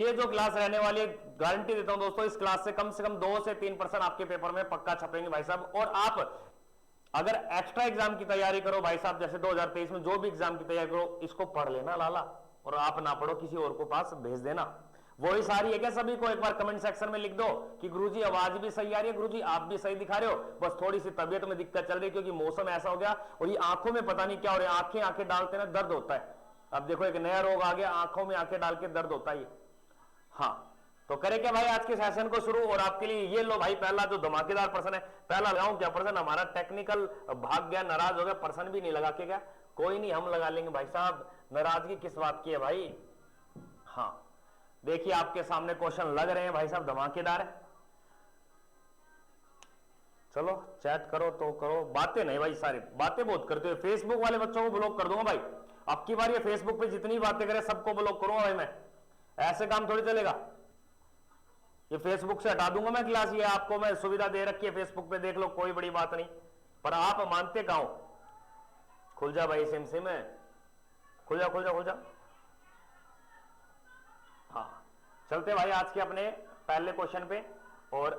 ये जो क्लास रहने वाली है, गारंटी देता हूं दोस्तों, इस क्लास से कम 2 से 3% आपके पेपर में पक्का छपेंगे भाई साहब। और आप अगर एक्स्ट्रा एग्जाम की तैयारी करो भाई साहब, जैसे 2023 में जो भी एग्जाम की तैयारी करो, इसको पढ़ लेना लाला, और आप ना पढ़ो किसी और को पास भेज देना। वही सारी है क्या सभी को? एक बार कमेंट सेक्शन में लिख दो कि गुरुजी आवाज भी सही आ रही है, गुरुजी आप भी सही दिखा रहे हो, बस थोड़ी सी तबीयत में दिक्कत चल रही है क्योंकि मौसम ऐसा हो गया, और ये आंखों में पता नहीं क्या हो रहा है, आंखें आंखें डालते ना दर्द होता है। अब देखो एक नया रोग आ गया, आंखों में आंखें डाल के दर्द होता है। हाँ, तो करें क्या भाई आज के सेशन को शुरू। और आपके लिए ये लो भाई, पहला जो धमाकेदार प्रश्न है, पहला लगाऊं क्या प्रश्न? हमारा टेक्निकल भाग गया, नाराज हो गया, प्रश्न भी नहीं लगा के गया। कोई नहीं, हम लगा लेंगे भाई साहब, नाराजगी किस बात की है भाई। हाँ, देखिए आपके सामने क्वेश्चन लग रहे हैं भाई साहब, धमाकेदार है। चलो चैट करो तो करो, बातें नहीं भाई, सारी बातें बहुत करते हो। फेसबुक वाले बच्चों को ब्लॉक कर दूंगा भाई, अब की बार ये फेसबुक पे जितनी बातें करें सबको ब्लॉक करूंगा भाई मैं, ऐसे काम थोड़ी चलेगा। ये फेसबुक से हटा दूंगा मैं क्लास, ये आपको मैं सुविधा दे रखी है, फेसबुक पे देख लो, कोई बड़ी बात नहीं। पर आप मानते कहां हो? खुल जा भाई सिम सिम है, खुल जा खुल जा खुल जा। हाँ, चलते भाई आज के अपने पहले क्वेश्चन पे, और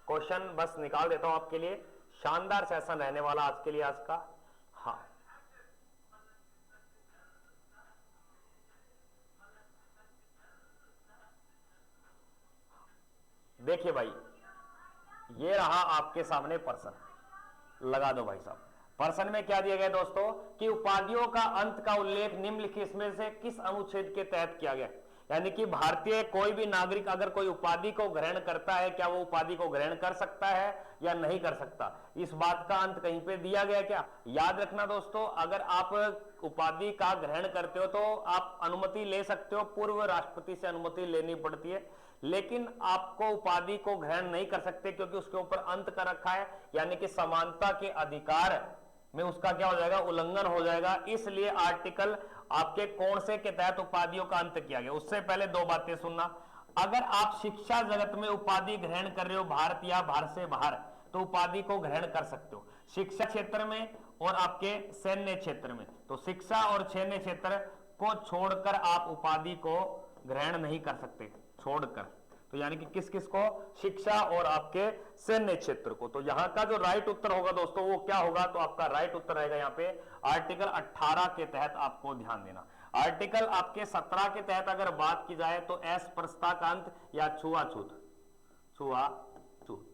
क्वेश्चन बस निकाल देता हूं आपके लिए। शानदार सेशन रहने वाला आज के लिए आज का। हाँ, देखिए भाई, ये रहा आपके सामने प्रश्न, लगा दो भाई साहब। प्रश्न में क्या दिया गया दोस्तों कि उपाधियों का अंत का उल्लेख निम्नलिखित में से किस अनुच्छेद के तहत किया गया? यानी कि भारतीय कोई भी नागरिक अगर कोई उपाधि को ग्रहण करता है, क्या वो उपाधि को ग्रहण कर सकता है या नहीं कर सकता? इस बात का अंत कहीं पे दिया गया क्या? याद रखना दोस्तों, अगर आप उपाधि का ग्रहण करते हो तो आप अनुमति ले सकते हो, पूर्व राष्ट्रपति से अनुमति लेनी पड़ती है, लेकिन आपको उपाधि को ग्रहण नहीं कर सकते क्योंकि उसके ऊपर अंत कर रखा है, यानी कि समानता के अधिकार में उसका क्या हो जाएगा? उल्लंघन हो जाएगा। इसलिए आर्टिकल आपके कौन से के तहत उपाधियों का अंत किया गया? उससे पहले दो बातें सुनना। अगर आप शिक्षा जगत में उपाधि ग्रहण कर रहे हो भारत या भारत से बाहर, तो उपाधि को ग्रहण कर सकते हो शिक्षा क्षेत्र में और आपके सैन्य क्षेत्र में। तो शिक्षा और सैन्य क्षेत्र को छोड़कर आप उपाधि को ग्रहण नहीं कर सकते, छोड़कर। तो यानी कि किस किस को? शिक्षा और आपके सैन्य क्षेत्र को। तो यहां का जो राइट उत्तर होगा दोस्तों वो क्या होगा? तो आपका राइट उत्तर रहेगा यहां पे आर्टिकल 18 के तहत, आपको ध्यान देना। आर्टिकल आपके 17 के तहत अगर बात की जाए तो अस्पृश्यता का अंत या छुआछूत, छुआछूत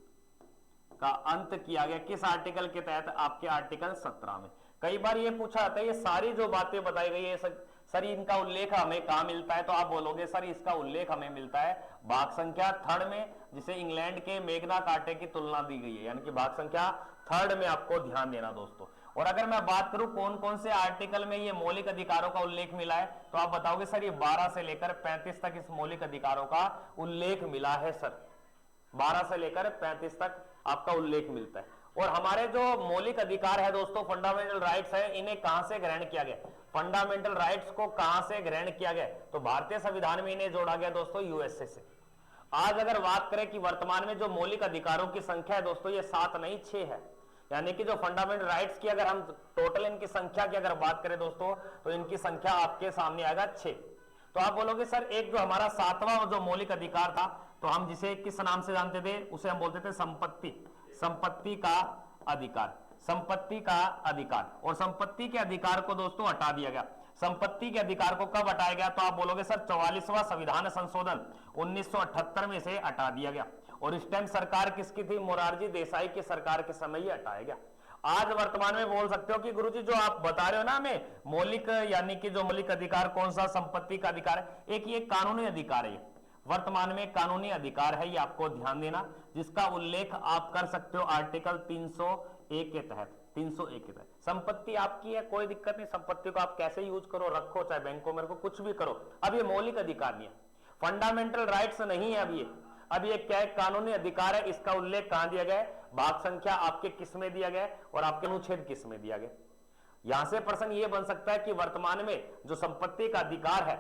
का अंत किया गया किस आर्टिकल के तहत? आपके आर्टिकल 17 में। कई बार ये पूछा जाता है ये सारी जो बातें बताई गई है सर इनका उल्लेख हमें कहां मिलता है? तो आप बोलोगे सर इसका उल्लेख हमें मिलता है भाग संख्या 3 में, जिसे इंग्लैंड के मेगना कार्टे की तुलना दी गई है, यानी कि भाग संख्या 3 में आपको ध्यान देना दोस्तों। और अगर मैं बात करूं कौन कौन से आर्टिकल में ये मौलिक अधिकारों का उल्लेख मिला है, तो आप बताओगे सर ये 12 से लेकर 35 तक इस मौलिक अधिकारों का उल्लेख मिला है सर, 12 से लेकर 35 तक आपका उल्लेख मिलता है। और हमारे जो मौलिक अधिकार है दोस्तों, फंडामेंटल राइट्स है, इन्हें कहां से ग्रहण किया गया? फंडामेंटल राइट्स को कहां से ग्रहण किया गया? तो भारतीय संविधान में इन्हें जोड़ा गया दोस्तों यूएसए से। आज अगर बात करें कि वर्तमान में जो मौलिक अधिकारों की संख्या है दोस्तों, ये 7 नहीं 6 है। यानी कि जो फंडामेंटल राइट्स की अगर हम टोटल इनकी संख्या की अगर बात करें दोस्तों, तो इनकी संख्या आपके सामने आएगा 6। तो आप बोलोगे सर एक जो हमारा 7वां जो मौलिक अधिकार था, तो हम जिसे किस नाम से जानते थे? उसे हम बोलते थे संपत्ति, संपत्ति का अधिकार, संपत्ति का अधिकार। और संपत्ति के अधिकार को दोस्तों हटा दिया गया। संपत्ति के अधिकार को कब हटाया गया? तो आप बोलोगे सर 44वां संविधान संशोधन 1978 में से हटा दिया गया। और इस टाइम सरकार किसकी थी? मोरारजी देसाई की सरकार के समय ही हटाया गया। आज वर्तमान में बोल सकते हो कि गुरुजी जो आप बता रहे हो ना हमें मौलिक, यानी कि जो मौलिक अधिकार कौन सा? संपत्ति का अधिकार है। एक ये कानूनी अधिकार है, वर्तमान में कानूनी अधिकार है, ये आपको ध्यान देना, जिसका उल्लेख आप कर सकते हो आर्टिकल 301 के तहत। 301 के तहत संपत्ति आपकी है, कोई दिक्कत नहीं, संपत्ति को आप कैसे यूज करो, रखो, चाहे बैंकों में रखो, कुछ भी करो। अब ये मौलिक अधिकार नहीं है, फंडामेंटल राइट्स नहीं है। अब ये क्या है? कानूनी अधिकार है। इसका उल्लेख कहां दिया गया? भाग संख्या आपके किस में दिया गया और आपके अनुच्छेद किस में दिया गया? यहां से प्रश्न ये बन सकता है कि वर्तमान में जो संपत्ति का अधिकार है,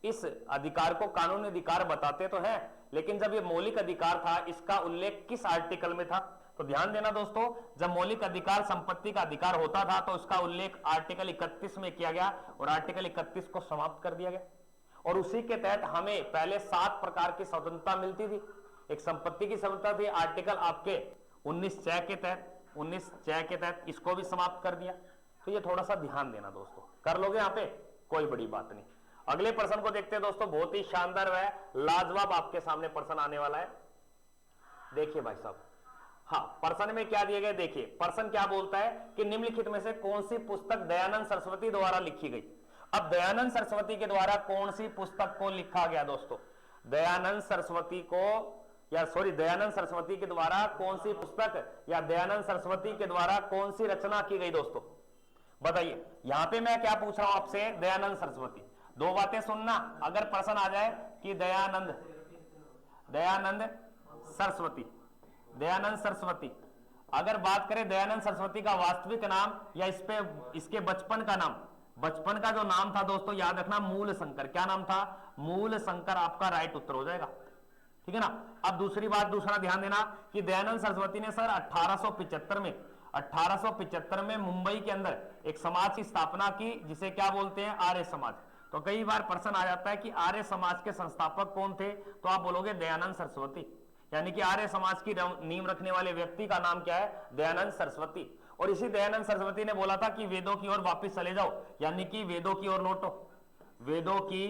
इस अधिकार को कानूनी अधिकार बताते तो हैं, लेकिन जब ये मौलिक अधिकार था इसका उल्लेख किस आर्टिकल में था? तो ध्यान देना दोस्तों, जब मौलिक अधिकार संपत्ति का अधिकार होता था तो उसका उल्लेख आर्टिकल 31 में किया गया और आर्टिकल 31 को समाप्त कर दिया गया। और उसी के तहत हमें पहले 7 प्रकार की स्वतंत्रता मिलती थी। एक संपत्ति की स्वतंत्रता थी, आर्टिकल आपके 19(च) के तहत, 19(च) के तहत इसको भी समाप्त कर दिया। तो ये थोड़ा सा ध्यान देना दोस्तों, कर लोगे यहां पे कोई बड़ी बात नहीं। अगले प्रश्न को देखते हैं दोस्तों, बहुत ही शानदार व लाजवाब आपके सामने प्रश्न आने वाला है। देखिए भाई साहब, हाँ प्रश्न में क्या दिए गए, देखिए प्रश्न क्या बोलता है कि निम्नलिखित में से कौन सी पुस्तक दयानंद सरस्वती द्वारा लिखी गई। अब दयानंद सरस्वती के द्वारा कौन सी पुस्तक को लिखा गया दोस्तों, दयानंद सरस्वती को, या सॉरी दयानंद सरस्वती के द्वारा कौन सी पुस्तक या दयानंद सरस्वती के द्वारा कौन सी रचना की गई दोस्तों, बताइए। यहां पे मैं क्या पूछ रहा हूं आपसे, दयानंद सरस्वती, दो बातें सुनना। अगर प्रश्न आ जाए कि दयानंद सरस्वती, दयानंद सरस्वती, अगर बात करें दयानंद सरस्वती का वास्तविक नाम या इसके बचपन का नाम, बचपन का जो नाम था दोस्तों याद रखना मूल शंकर। क्या नाम था, मूल शंकर आपका राइट उत्तर हो जाएगा, ठीक है ना। अब दूसरी बात, दूसरा ध्यान देना कि दयानंद सरस्वती ने सर 1875 में मुंबई के अंदर एक समाज की स्थापना की जिसे क्या बोलते हैं, आर्य समाज। तो कई बार प्रश्न आ जाता है कि आर्य समाज के संस्थापक कौन थे, तो आप बोलोगे दयानंद सरस्वती, यानी कि आर्य समाज की नींव रखने वाले व्यक्ति का नाम क्या है, दयानंद सरस्वती। और इसी दयानंद सरस्वती ने बोला था कि वेदों की ओर वापस चले जाओ, यानी कि वेदों की ओर लौटो, वेदों की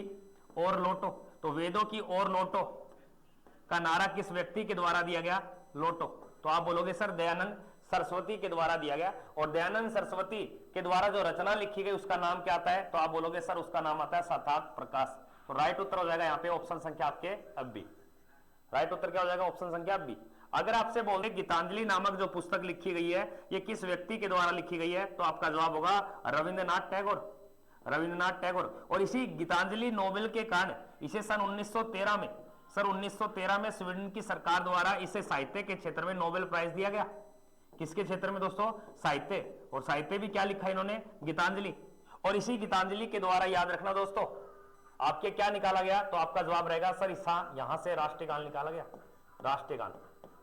ओर लौटो। तो वेदों की ओर लौटो का नारा किस व्यक्ति के द्वारा दिया गया, लोटो। तो आप बोलोगे सर दयानंद सरस्वती के द्वारा दिया गया। और दयानंद सरस्वती के द्वारा जो रचना लिखी गई उसका नाम क्या आता है, तो आप बोलोगे सर उसका नाम आता है सार्थक प्रकाश। तो राइट उत्तर हो जाएगा यहाँ पे ऑप्शन संख्या आपके अब भी, राइट उत्तर क्या हो जाएगा, ऑप्शन संख्या बी। अगर आपसे बोल दे गीतांजलि नामक जो पुस्तक लिखी गई है ये किस व्यक्ति के द्वारा लिखी गई है, तो आपका जवाब होगा रविंद्रनाथ टैगोर, रविंद्रनाथ टैगोर। और इसी गीतांजलि नोबेल के कारण इसे सन 1913 में, सर 1913 में स्वीडन की सरकार द्वारा इसे साहित्य के क्षेत्र में नोबेल प्राइज दिया गया। किसके क्षेत्र में दोस्तों, साहित्य। और साहित्य भी क्या लिखा इन्होंने, गीतांजलि। और इसी गीतांजलि के द्वारा याद रखना दोस्तों आपके क्या निकाला गया, तो आपका जवाब रहेगा सर यहां से राष्ट्रीय गान निकाला गया, राष्ट्रीय गान।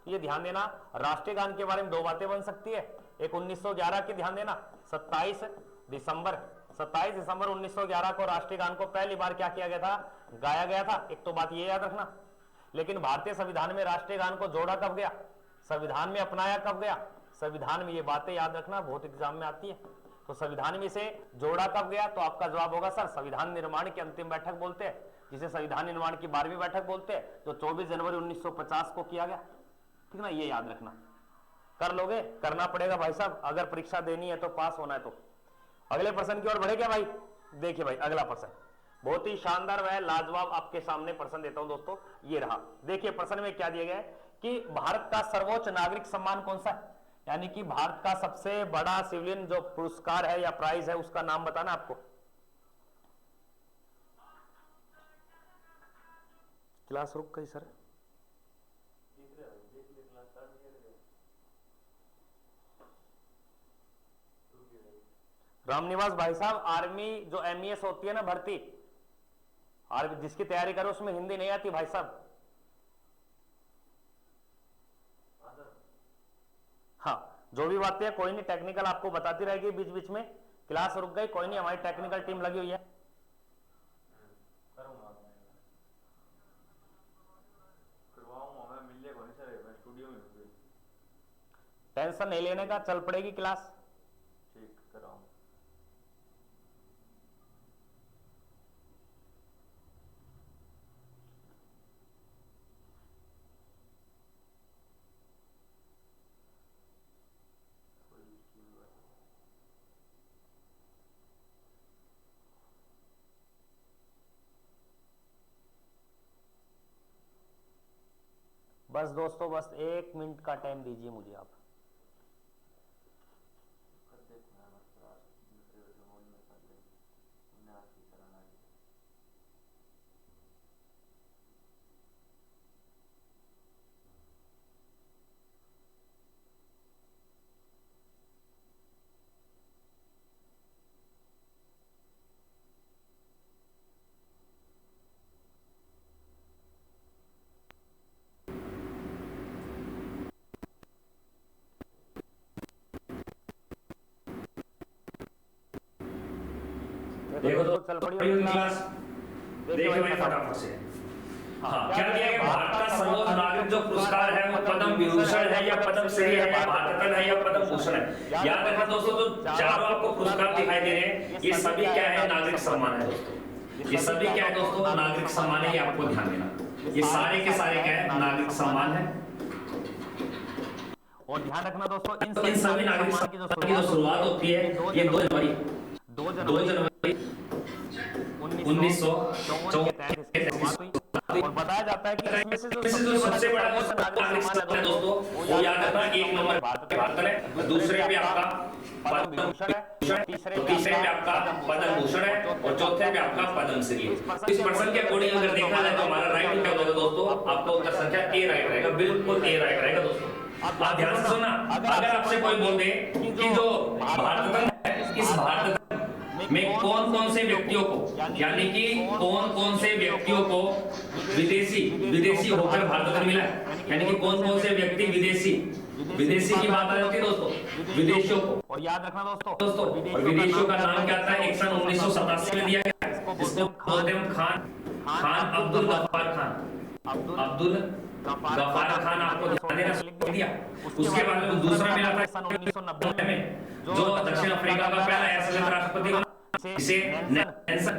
ये ध्यान देना, राष्ट्रीय गान के बारे में दो बातें बन सकती है। एक 1911 की ध्यान देना, 27 दिसंबर 1911 को राष्ट्रीय गान को पहली बार क्या किया गया था, गाया गया था। एक तो बात ये याद रखना। लेकिन भारतीय संविधान में राष्ट्रीय गान को जोड़ा कब गया, संविधान में अपनाया कब गया, संविधान में ये बातें याद रखना, बहुत एग्जाम में आती है। तो संविधान में से जोड़ा कब गया, तो आपका जवाब होगा सर संविधान निर्माण की अंतिम बैठक बोलते हैं, जिसे संविधान निर्माण की 12वीं बैठक बोलते हैं, जो 24 जनवरी 1950 को किया गया, ठीक ना। ये याद रखना, कर लोगे, करना पड़ेगा भाई साहब, अगर परीक्षा देनी है तो, पास होना है तो। अगले प्रश्न की ओर बढ़े क्या भाई। देखिए भाई अगला प्रश्न बहुत ही शानदार व लाजवाब आपके सामने प्रश्न देता हूं दोस्तों, ये रहा। देखिए प्रश्न में क्या दिया गया है कि भारत का सर्वोच्च नागरिक सम्मान कौन सा है, यानी कि भारत का सबसे बड़ा सिविलियन जो पुरस्कार है या प्राइज है उसका नाम बताना आपको। क्लास रुक गई सर, रामनिवास भाई साहब, आर्मी जो एमईएस होती है ना भर्ती, आर्मी जिसकी तैयारी करो उसमें हिंदी नहीं आती भाई साहब। हाँ जो भी बातें है कोई नहीं, टेक्निकल आपको बताती रहेगी बीच बीच में। क्लास रुक गई, कोई नहीं, हमारी टेक्निकल टीम लगी हुई है। टेंशन नहीं लेने का, चल पड़ेगी क्लास। ठीक कराऊं। बस दोस्तों बस 1 मिनट का टाइम दीजिए मुझे आप। देखो तो चल पड़ी क्लास, देखिए भाई फटाफट से। हाँ, क्या दिया गया? भारत का सर्वोच्च नागरिक जो पुरस्कार है वो पद्म विभूषण है या पद्म श्री है या भारत रत्न है या पद्म भूषण है। याद रखना दोस्तों, जो चारों आपको पुरस्कार दिखाई दे रहे हैं ये सभी क्या है? नागरिक सम्मान है दोस्तों। ये सभी क्या है दोस्तों? नागरिक सम्मान है, ये आपको ध्यान देना। ये सारे के सारे क्या है? नागरिक सम्मान है। और ध्यान रखना दोस्तों, इन सभी नागरिक सम्मान की जो शुरुआत होती है ये 2 जनवरी 1954 के तहत इसकी शुरुआत हुई। और बताया जाता है कि इसमें से जो सबसे बड़ा नागरिक सम्मान है दोस्तों वो याद रखना, 1 नंबर भारत है, दूसरे पे आपका पद्म विभूषण है, तीसरे पे आपका पद्म भूषण है और चौथे पे आपका पद्म श्री है। इस पर्सन के अकॉर्डिंग अगर देखा जाए तो हमारा राइट क्या होगा दोस्तों? आपका उत्तर संख्या ए राइट रहेगा, बिल्कुल ए राइट रहेगा दोस्तों। आप ध्यान से सुनना, अगर आपसे कोई बोल दे कि जो भारत रत्न है, इस भारत रत्न में कौन कौन से व्यक्तियों को, यानी कि कौन कौन से व्यक्तियों को विदेशी होकर भारत रत्न मिला है, यानी कि कौन कौन से व्यक्ति विदेशी की बात आ जाती है दोस्तों, विदेशियों को। और याद रखना दोस्तों और विदेशियों का नाम क्या था? एक सन 1987 में दिया गया, जिसको बोलते हैं खान अब्दुल गफ्फार खान। आपको ध्यान देना लिख दिया। उसके बाद में दूसरा मिला था सन 1990 में, जो दक्षिण अफ्रीका का पहला ऐसा राष्ट्रपति बना, इसे नेल्सन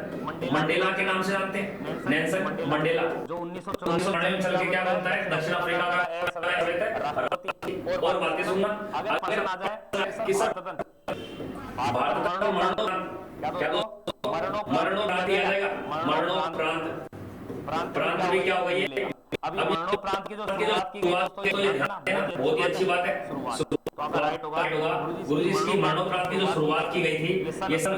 मंडेला के नाम से जानते हैं। नेल्सन मंडेला जो 1994 में चल के क्या बनता है? दक्षिण अफ्रीका का राष्ट्रपति। और बातें सुनना, अगर आ जाए किस भारत का मरणोपरांत दिया जाएगा। प्रांत भी क्या होगा ये? अभी मरणोपरांत की जो शुरुआत की गई, बहुत ही अच्छी बात है। तो आपका राइट होगा गुरुजी, इसकी मरणोपरांत की जो शुरुआत की गई थी ये सन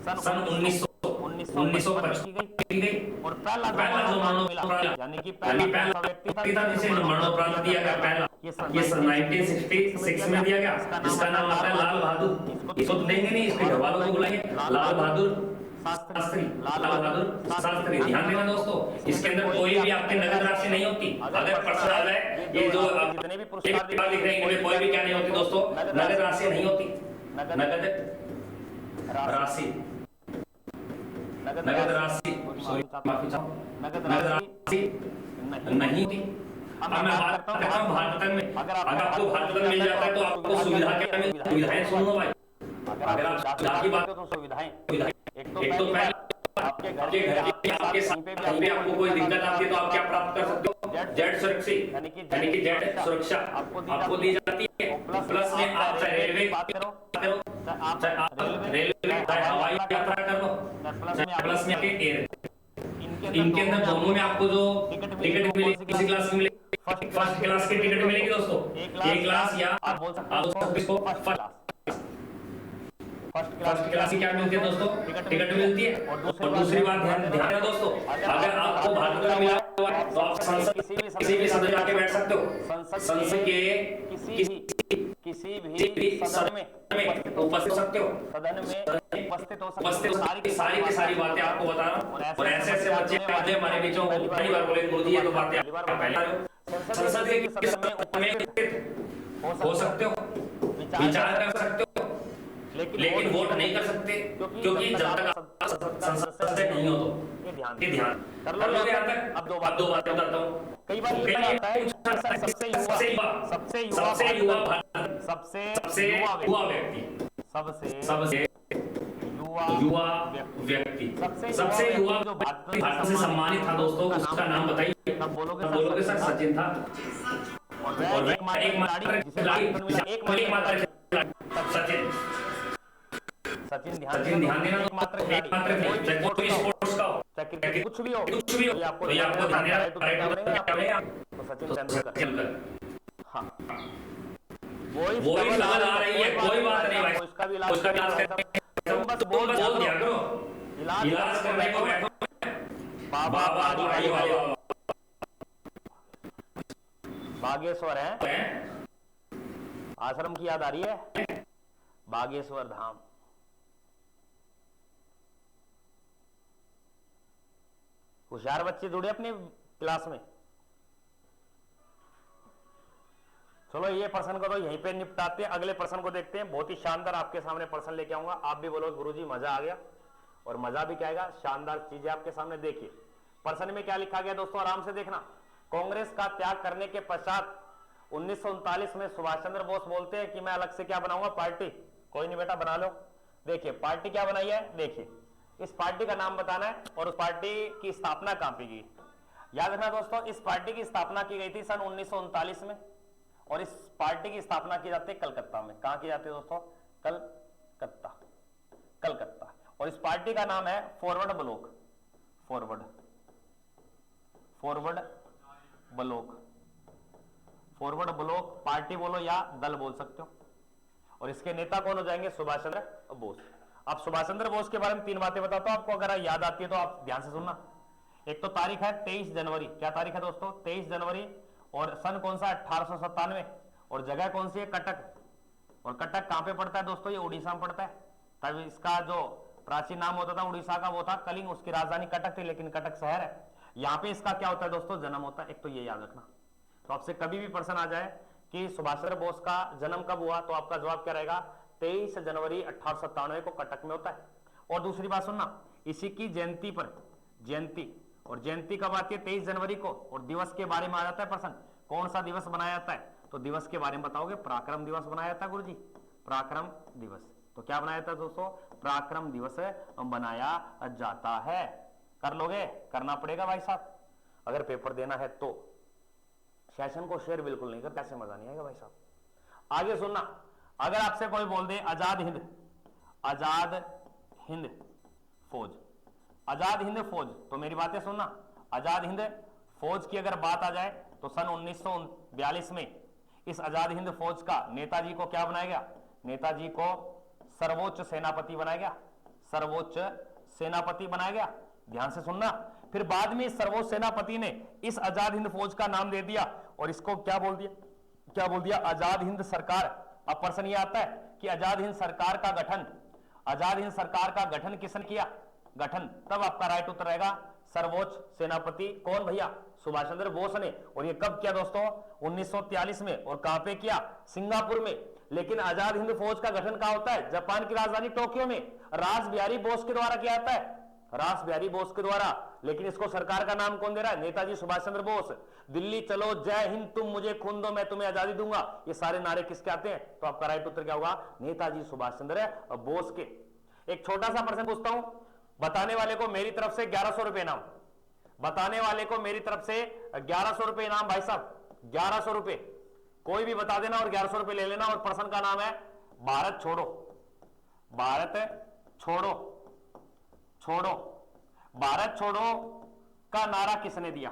1925 की गई। और पहला जो मरणोपरांत यानी कि पहला व्यक्ति था जिसे मरणोपरांत दिया गया पहला, ये सन 1966 में दिया गया, जिसका नाम आता है लाल बहादुर। इसको देंगे नहीं, इसके घर वालों को बुलाएंगे, लाल बहादुर शास्त्री। ध्यान देना दोस्तों, इसके अंदर कोई भी आपकी नगद राशि नहीं होती। अगर प्रश्न आ जाए ये जो जितने भी पुरस्कार दिख रहे हैं इनमें कोई भी क्या नहीं होती दोस्तों? नगद राशि नहीं होती। नगद राशि सॉरी माफी चाहूँ, नगद राशि नहीं होती। अब मैं बात करता हूँ भारत रत्न में। अगर आपको भारत रत्न मिल जाता है तो आपको सुविधा क्या मिलती है? सुविधाएं सुनो भाई, अगर आप सुविधा की बात तो सुविधाएं एक तो पहले आपके घर आपके कहीं पे आपको कोई दिक्कत आती है तो आप क्या प्राप्त कर सकते हो? जेड सुरक्षा, यानी कि जेड सुरक्षा आपको दी जाती है। प्लस में आप चाहे रेलवे चाहे हवाई यात्रा कर लो, प्लस में एयर, इनके अंदर दोनों में आपको जो टिकट मिलेगी किसी क्लास की मिलेगी? फर्स्ट क्लास की टिकट मिलेगी दोस्तों, ए क्लास या आप बोल सकते हो फर्स्ट क्लास की क्या मिलती है दोस्तों? टिकट मिलती है। और दूसरी बात ध्यान देना दोस्तों, अगर आपको भारत रत्न मिला तो आप संसद किसी भी सदन में जाके बैठ सकते हो। संसद के किसी भी सदन में उपस्थित सकते हो, सदन में उपस्थित हो सकते हो। सारी की सारी बातें आपको बता रहा हूँ। और ऐसे ऐसे बच्चे हमारे बीचों पहली बार बोले गुरुजी ये तो बातें पहले संसद के किस सदन में उपस्थित हो सकते हो, विचार कर सकते हो, लेकिन वोट नहीं कर सकते, क्योंकि जब तक संसद सदस्य नहीं हो तो ये ध्यान कर लो। यहाँ तक अब दो बातें बताता हूँ। कई बार ये आता है सबसे युवा व्यक्ति, सबसे युवा व्यक्ति, सबसे युवा जो भारत से सम्मानित था दोस्तों, उसका नाम बताइए। बोलोगे सर सचिन था। और एक सचिन ध्यान देना, एक मात्र थे, कोई स्पोर्ट्स का हो, कुछ भी हो तो आपको ध्यान देना तो सचिन तेंदुलकर। हाँ, वही लाल आ रही है, कोई बात नहीं भाई, उसका भी इलाज तुम बस बोल दिया करो, इलाज करने को बैठो। बाबा बागेश्वर है, आश्रम की याद आ रही है, बागेश्वर धाम। होशियार बच्चे जुड़े अपने क्लास में। चलो ये प्रश्न को तो यहीं पे निपटाते हैं, अगले प्रश्न को देखते हैं। बहुत ही शानदार आपके सामने प्रश्न लेके आऊंगा। आप भी बोलो गुरुजी मजा आ गया, और मजा भी क्या आएगा, शानदार चीजें आपके सामने। देखिए प्रश्न में क्या लिखा गया दोस्तों, आराम से देखना। कांग्रेस का त्याग करने के पश्चात 1939 में सुभाष चंद्र बोस बोलते हैं कि मैं अलग से क्या बनाऊंगा, पार्टी। कोई नहीं बेटा, बना लो। देखिए पार्टी क्या बनाई है, देखिए इस पार्टी का नाम बताना है और उस पार्टी की स्थापना कहां पे की। याद रखना दोस्तों, इस पार्टी की स्थापना की गई थी सन 1939 में और इस पार्टी की स्थापना की जाती है कलकत्ता में। कहां की जाती है दोस्तों, कलकत्ता, कलकत्ता। और इस पार्टी का नाम है forward block, forward, forward block, forward block party बोलो या दल बोल सकते हो। और इसके नेता कौन हो जाएंगे, सुभाष चंद्र बोस। अब सुभाष चंद्र बोस के बारे में 3 बातें बताता हूं आपको, अगर याद आती है तो आप ध्यान से सुनना। एक तो तारीख है 23 जनवरी, क्या तारीख है दोस्तों, 23 जनवरी। और सन कौन सा, 1897। और जगह कौन सी है, कटक। और कटक कहां पे पड़ता है दोस्तों, ये उड़ीसा में पड़ता है। तब इसका जो प्राचीन नाम होता था उड़ीसा का वो था कलिंग, उसकी राजधानी कटक थी, लेकिन कटक शहर है। यहां पे इसका क्या होता है दोस्तों, जन्म होता है। एक तो ये याद रखना। तो आपसे कभी भी प्रश्न आ जाए कि सुभाष चंद्र बोस का जन्म कब हुआ, तो आपका जवाब क्या रहेगा, 23 जनवरी 1897 को कटक में होता है। और दूसरी बात सुनना, इसी की जयंती पर, जयंती, और जयंती कब आती है, 23 जनवरी को। और दिवस के बारे में आ जाता है प्रश्न, कौन सा दिवस बनाया जाता है, तो दिवस के बारे में बताओगे, पराक्रम दिवस बनाया जाता है गुरुजी, पराक्रम दिवस। तो क्या बनाया जाता है दोस्तों, पराक्रम दिवस बनाया जाता है। कर लोगे, करना पड़ेगा भाई साहब, अगर पेपर देना है तो। सेशन को शेयर बिल्कुल नहीं कर, कैसे मजा नहीं आएगा भाई साहब। आगे सुनना, अगर आपसे कोई बोल दे आजाद हिंद, आजाद हिंद फौज, आजाद हिंद फौज, तो मेरी बातें सुनना। आजाद हिंद फौज की अगर बात आ जाए तो सन 1942 में इस आजाद हिंद फौज का नेताजी को क्या बनाया गया, नेताजी को सर्वोच्च सेनापति बनाया गया, सर्वोच्च सेनापति बनाया गया। ध्यान से सुनना। फिर बाद में इस सर्वोच्च सेनापति ने इस आजाद हिंद फौज का नाम दे दिया और इसको क्या बोल दिया, क्या बोल दिया, आजाद हिंद सरकार। अब प्रश्न ये आता है कि आजाद हिंद सरकार का गठन, आजाद हिंद सरकार का गठन किसने किया, गठन, तब आपका राइट उत्तर रहेगा सर्वोच्च सेनापति कौन भैया, सुभाष चंद्र बोस ने। और ये कब किया दोस्तों, 1943 में। और कहां पे किया, सिंगापुर में। लेकिन आजाद हिंद फौज का गठन कहां होता है, जापान की राजधानी टोक्यो में, रास बिहारी बोस के द्वारा किया जाता है, रास बिहारी बोस के द्वारा। लेकिन इसको सरकार का नाम कौन दे रहा है, नेताजी सुभाष चंद्र बोस। दिल्ली चलो, जय हिंद, तुम मुझे खून दो मैं तुम्हें आजादी दूंगा, ये सारे नारे किसके आते हैं, तो आपका राइट उत्तर क्या होगा, नेताजी सुभाष चंद्र बोस के। एक छोटा सा प्रश्न पूछता हूं, बताने वाले को मेरी तरफ से 1100 रुपए इनाम, बताने वाले को मेरी तरफ से 1100 रुपए इनाम भाई साहब, 1100 रुपए, कोई भी बता देना और 1100 रुपए ले लेना। और प्रश्न का नाम है भारत छोड़ो, भारत छोड़ो, छोड़ो, भारत छोड़ो का नारा किसने दिया,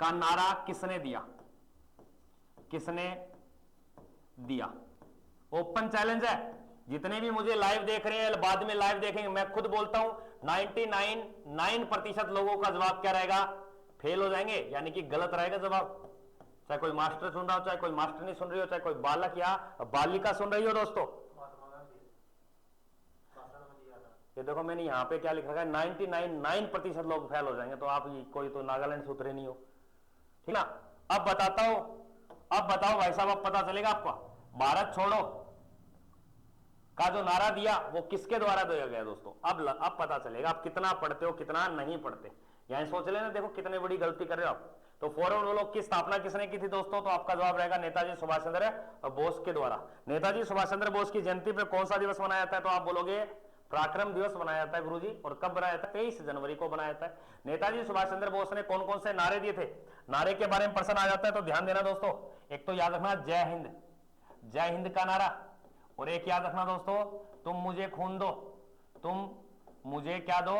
का नारा किसने दिया, किसने दिया। ओपन चैलेंज है, जितने भी मुझे लाइव देख रहे हैं, बाद में लाइव देखेंगे, मैं खुद बोलता हूं 99% लोगों का जवाब क्या रहेगा, फेल हो जाएंगे, यानी कि गलत रहेगा जवाब। चाहे कोई मास्टर सुन रहा हो, चाहे कोई मास्टर नहीं सुन रही हो, चाहे कोई बालक या बालिका सुन रही हो दोस्तों। ये देखो मैंने यहां पे क्या लिखा है, 99% लोग फेल हो जाएंगे, तो आप कोई तो नागालैंड से उतरे नहीं हो, ठीक ना। अब बताता हूं, अब बताओ भाई साहब, अब पता चलेगा आपको, भारत छोड़ो का जो नारा दिया वो किसके द्वारा दिया गया दोस्तों। अब पता चलेगा आप कितना पढ़ते हो कितना नहीं पढ़ते। यहां सोच लेना, देखो कितनी बड़ी गलती कर रहे हो आप। तो फॉरवर्ड ब्लॉक की स्थापना किसने की थी दोस्तों, तो आपका जवाब रहेगा नेताजी सुभाष चंद्र बोस के द्वारा। नेताजी सुभाष चंद्र बोस की जयंती पे कौन सा दिवस मनाया जाता है, तो आप बोलोगे पराक्रम दिवस बनाया जाता है गुरुजी। और कब बनाया जाता है, 23 जनवरी को बनाया जाता है। नेताजी सुभाष चंद्र बोस ने कौन कौन से नारे दिए थे, नारे के बारे में प्रश्न आ जाता है, तो ध्यान देना दोस्तों। एक तो याद रखना जय हिंद, जय हिंद का नारा। और एक याद रखना दोस्तों, तुम मुझे खून दो, तुम मुझे क्या दो,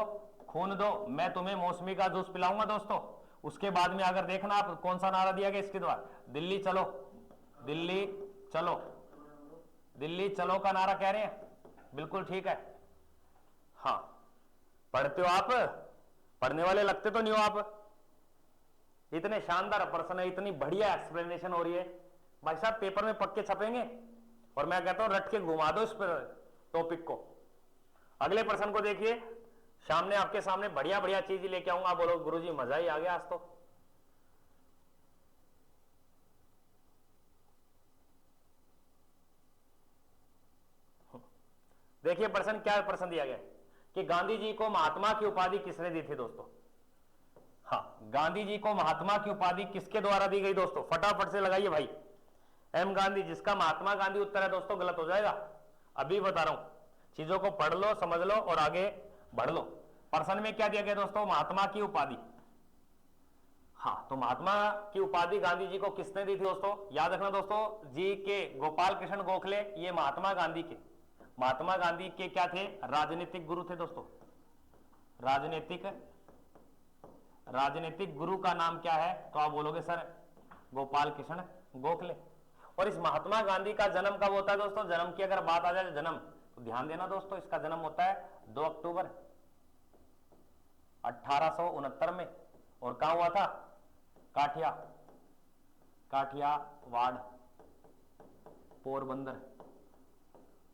खून दो, मैं तुम्हें मौसमी का जूस पिलाऊंगा दोस्तों। उसके बाद में अगर देखना आप कौन सा नारा दिया गया इसके द्वारा, दिल्ली चलो, दिल्ली चलो, दिल्ली चलो का नारा कह रहे हैं, बिल्कुल ठीक है। हाँ, पढ़ते हो आप, पढ़ने वाले लगते तो नहीं हो आप। इतने शानदार प्रश्न है, इतनी बढ़िया एक्सप्लेनेशन हो रही है भाई साहब, पेपर में पक्के छपेंगे। और मैं कहता हूं रट के घुमा दो इस पर टॉपिक को। अगले प्रश्न को देखिए, सामने आपके सामने बढ़िया बढ़िया चीज लेके आऊंगा। बोलो गुरुजी मजा ही आ गया आज तो। देखिए प्रश्न, क्या प्रश्न दिया गया कि गांधी जी को महात्मा की उपाधि किसने दी थी दोस्तों। हाँ, गांधी जी को महात्मा की उपाधि किसके द्वारा दी गई दोस्तों? फटाफट से लगाइए भाई। एम गांधी। जिसका महात्मा गांधी उत्तर है दोस्तों गलत हो जाएगा, अभी बता रहा हूं। चीजों को पढ़ लो, समझ लो और आगे बढ़ लो। प्रश्न में क्या दिया गया दोस्तों? महात्मा की उपाधि। हाँ, तो महात्मा की उपाधि गांधी जी को किसने दी थी दोस्तों? याद रखना दोस्तों, जी के गोपाल कृष्ण गोखले, ये महात्मा गांधी के क्या थे? राजनीतिक गुरु थे दोस्तों। राजनीतिक गुरु का नाम क्या है? तो आप बोलोगे सर गोपाल कृष्ण गोखले। और इस महात्मा गांधी का जन्म कब होता है दोस्तों? जन्म की अगर बात आ जाए जन्म, तो ध्यान देना दोस्तों, इसका जन्म होता है 2 अक्टूबर 1869 में। और कहां हुआ था? काठियावाड़,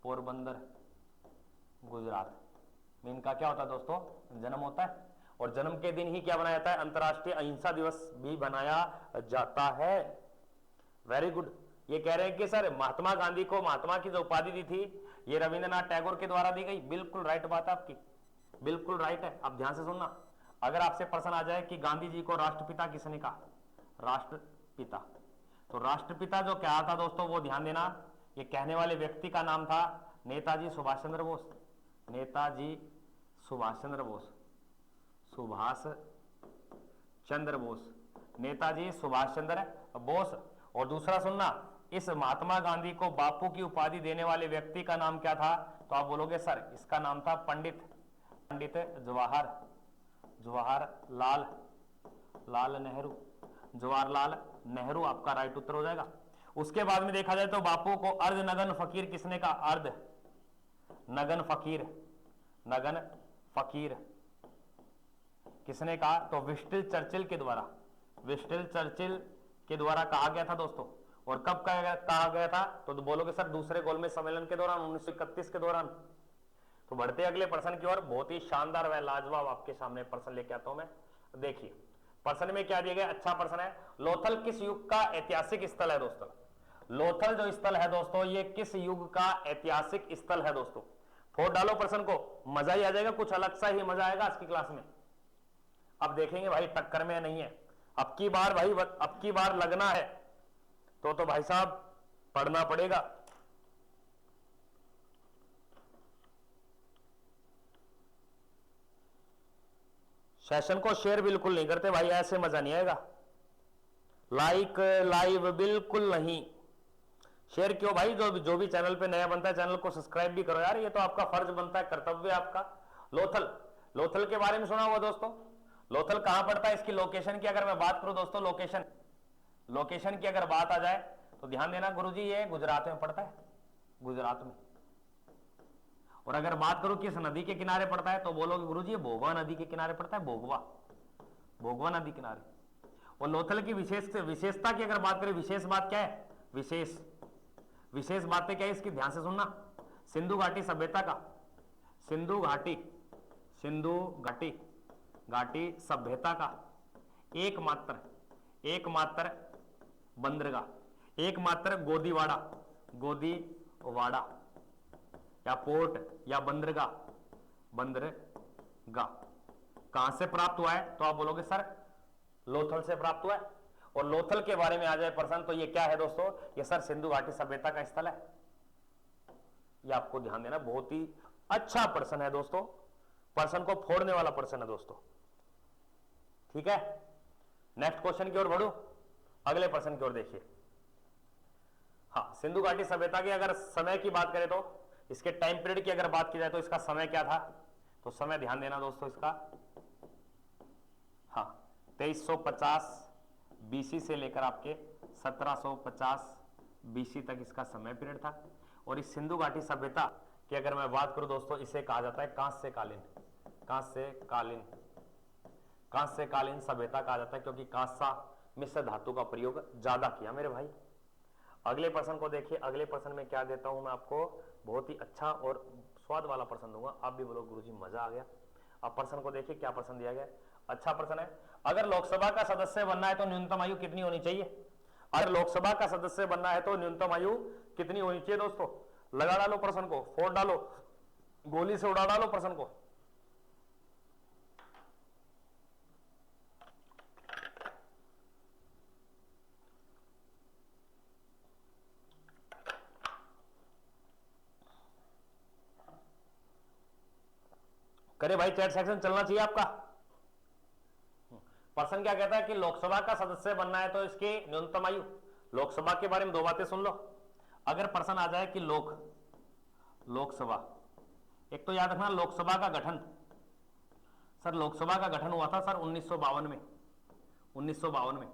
पोरबंदर गुजरात में इनका क्या होता है दोस्तों? जन्म होता है। और जन्म के दिन ही क्या बनाया जाता है? अंतर्राष्ट्रीय अहिंसा दिवस भी बनाया जाता है। Very good. ये कह रहे हैं कि सर महात्मा गांधी को महात्मा की जो उपाधि दी थी ये रविंद्रनाथ टैगोर के द्वारा दी गई। बिल्कुल राइट बात है आपकी, बिल्कुल राइट है। अब ध्यान से सुनना, अगर आपसे प्रश्न आ जाए कि गांधी जी को राष्ट्रपिता किसने कहा? राष्ट्रपिता। तो राष्ट्रपिता जो कहा था दोस्तों वो ध्यान देना, ये कहने वाले व्यक्ति का नाम था नेताजी सुभाष चंद्र बोस। नेताजी सुभाष चंद्र बोस, सुभाष चंद्र बोस, नेताजी सुभाष चंद्र बोस। और दूसरा सुनना, इस महात्मा गांधी को बापू की उपाधि देने वाले व्यक्ति का नाम क्या था? तो आप बोलोगे सर इसका नाम था पंडित जवाहरलाल नेहरू। जवाहरलाल नेहरू आपका राइट उत्तर हो जाएगा। उसके बाद में देखा जाए तो बापू को अर्ध नगन फकीर किसने कहा? अर्ध नगन फकीर किसने कहा? तो विस्टन चर्चिल के द्वारा कहा गया था दोस्तों। और कब कहा गया था? तो बोलोगे सर दूसरे गोलमेज सम्मेलन के दौरान 1931 के दौरान। तो बढ़ते अगले प्रश्न की ओर। बहुत ही शानदार व लाजवाब आपके सामने प्रश्न लेके आता हूं मैं। देखिए प्रश्न में क्या दिया गया? अच्छा प्रश्न है। लोथल किस युग का ऐतिहासिक स्थल है दोस्तों? लोथल जो स्थल है दोस्तों ये किस युग का ऐतिहासिक स्थल है दोस्तों? फोड़ डालो प्रश्न को, मजा ही आ जाएगा, कुछ अलग सा ही मजा आएगा आज की क्लास में। अब देखेंगे भाई टक्कर में नहीं है। अब की बार लगना है तो भाई साहब पढ़ना पड़ेगा। सेशन को शेयर बिल्कुल नहीं करते भाई, ऐसे मजा नहीं आएगा। लाइव बिल्कुल नहीं। शेयर क्यों भाई? जो भी चैनल पे नया बनता है चैनल को सब्सक्राइब भी करो यार, ये तो आपका फर्ज बनता है, कर्तव्य आपका। लोथल के बारे में सुना हुआ दोस्तों? लोथल कहां पड़ता है? इसकी लोकेशन की अगर मैं बात करूं दोस्तों, लोकेशन की अगर बात आ जाए तो ध्यान देना गुरुजी ये गुजरात में पड़ता है, गुजरात में। और अगर बात करूं किस नदी के किनारे पड़ता है तो बोलोगे गुरुजी ये भोगवा नदी के किनारे पड़ता है, भोगवा नदी किनारे। और लोथल की विशेषता की अगर बात करें, विशेष बात क्या है? विशेष बातें क्या है इसकी? ध्यान से सुनना। सिंधु घाटी सभ्यता का, सिंधु घाटी सभ्यता का एकमात्र बंदरगाह, एकमात्र गोदीवाड़ा या पोर्ट या बंदरगाह कहां से प्राप्त हुआ है? तो आप बोलोगे सर लोथल से प्राप्त हुआ है। और लोथल के बारे में आ जाए प्रश्न तो ये क्या है दोस्तों? ये सर सिंधु घाटी सभ्यता का स्थल है। ये आपको ध्यान देना, बहुत ही अच्छा प्रश्न है दोस्तों, प्रश्न को फोड़ने वाला प्रश्न है दोस्तों। ठीक है, नेक्स्ट क्वेश्चन की ओर बढ़ो, अगले प्रश्न की ओर देखिए। हाँ, सिंधु घाटी सभ्यता की अगर समय की बात करें तो इसके टाइम पीरियड की अगर बात की जाए तो इसका समय क्या था? तो समय ध्यान देना दोस्तों इसका, हाँ 2350 बीसी से लेकर आपके 1750 बीसी तक इसका समय पीरियड था। और इस सिंधु घाटी सभ्यता की अगर मैं बात करूं दोस्तों, इसे कहा जाता है कांस्यकालीन सभ्यता कहा जाता है, क्योंकि कांसा मिश्र धातु का प्रयोग ज्यादा किया मेरे भाई। अगले प्रश्न को देखिए। अगले प्रश्न में क्या देता हूं मैं आपको? बहुत ही अच्छा और स्वाद वाला प्रश्न दूंगा। आप भी बोलो गुरुजी मजा आ गया। अब प्रश्न को देखिए, क्या प्रश्न दिया गया? अच्छा प्रश्न है। अगर लोकसभा का सदस्य बनना है तो न्यूनतम आयु कितनी होनी चाहिए? अगर लोकसभा का सदस्य बनना है तो न्यूनतम आयु कितनी होनी चाहिए दोस्तों? लगा डालो प्रश्न को, फोड़ डालो, गोली से उड़ा डालो प्रश्न को। करे भाई, चैट सेक्शन चलना चाहिए आपका। प्रश्न क्या कहता है कि लोकसभा का सदस्य बनना है तो इसकी न्यूनतम आयु। लोकसभा के बारे में दो बातें सुन लो। अगर प्रश्न आ जाए कि लोकसभा, एक तो याद रखना लोकसभा का गठन, सर लोकसभा का गठन हुआ था सर 1952 में, 1952 में।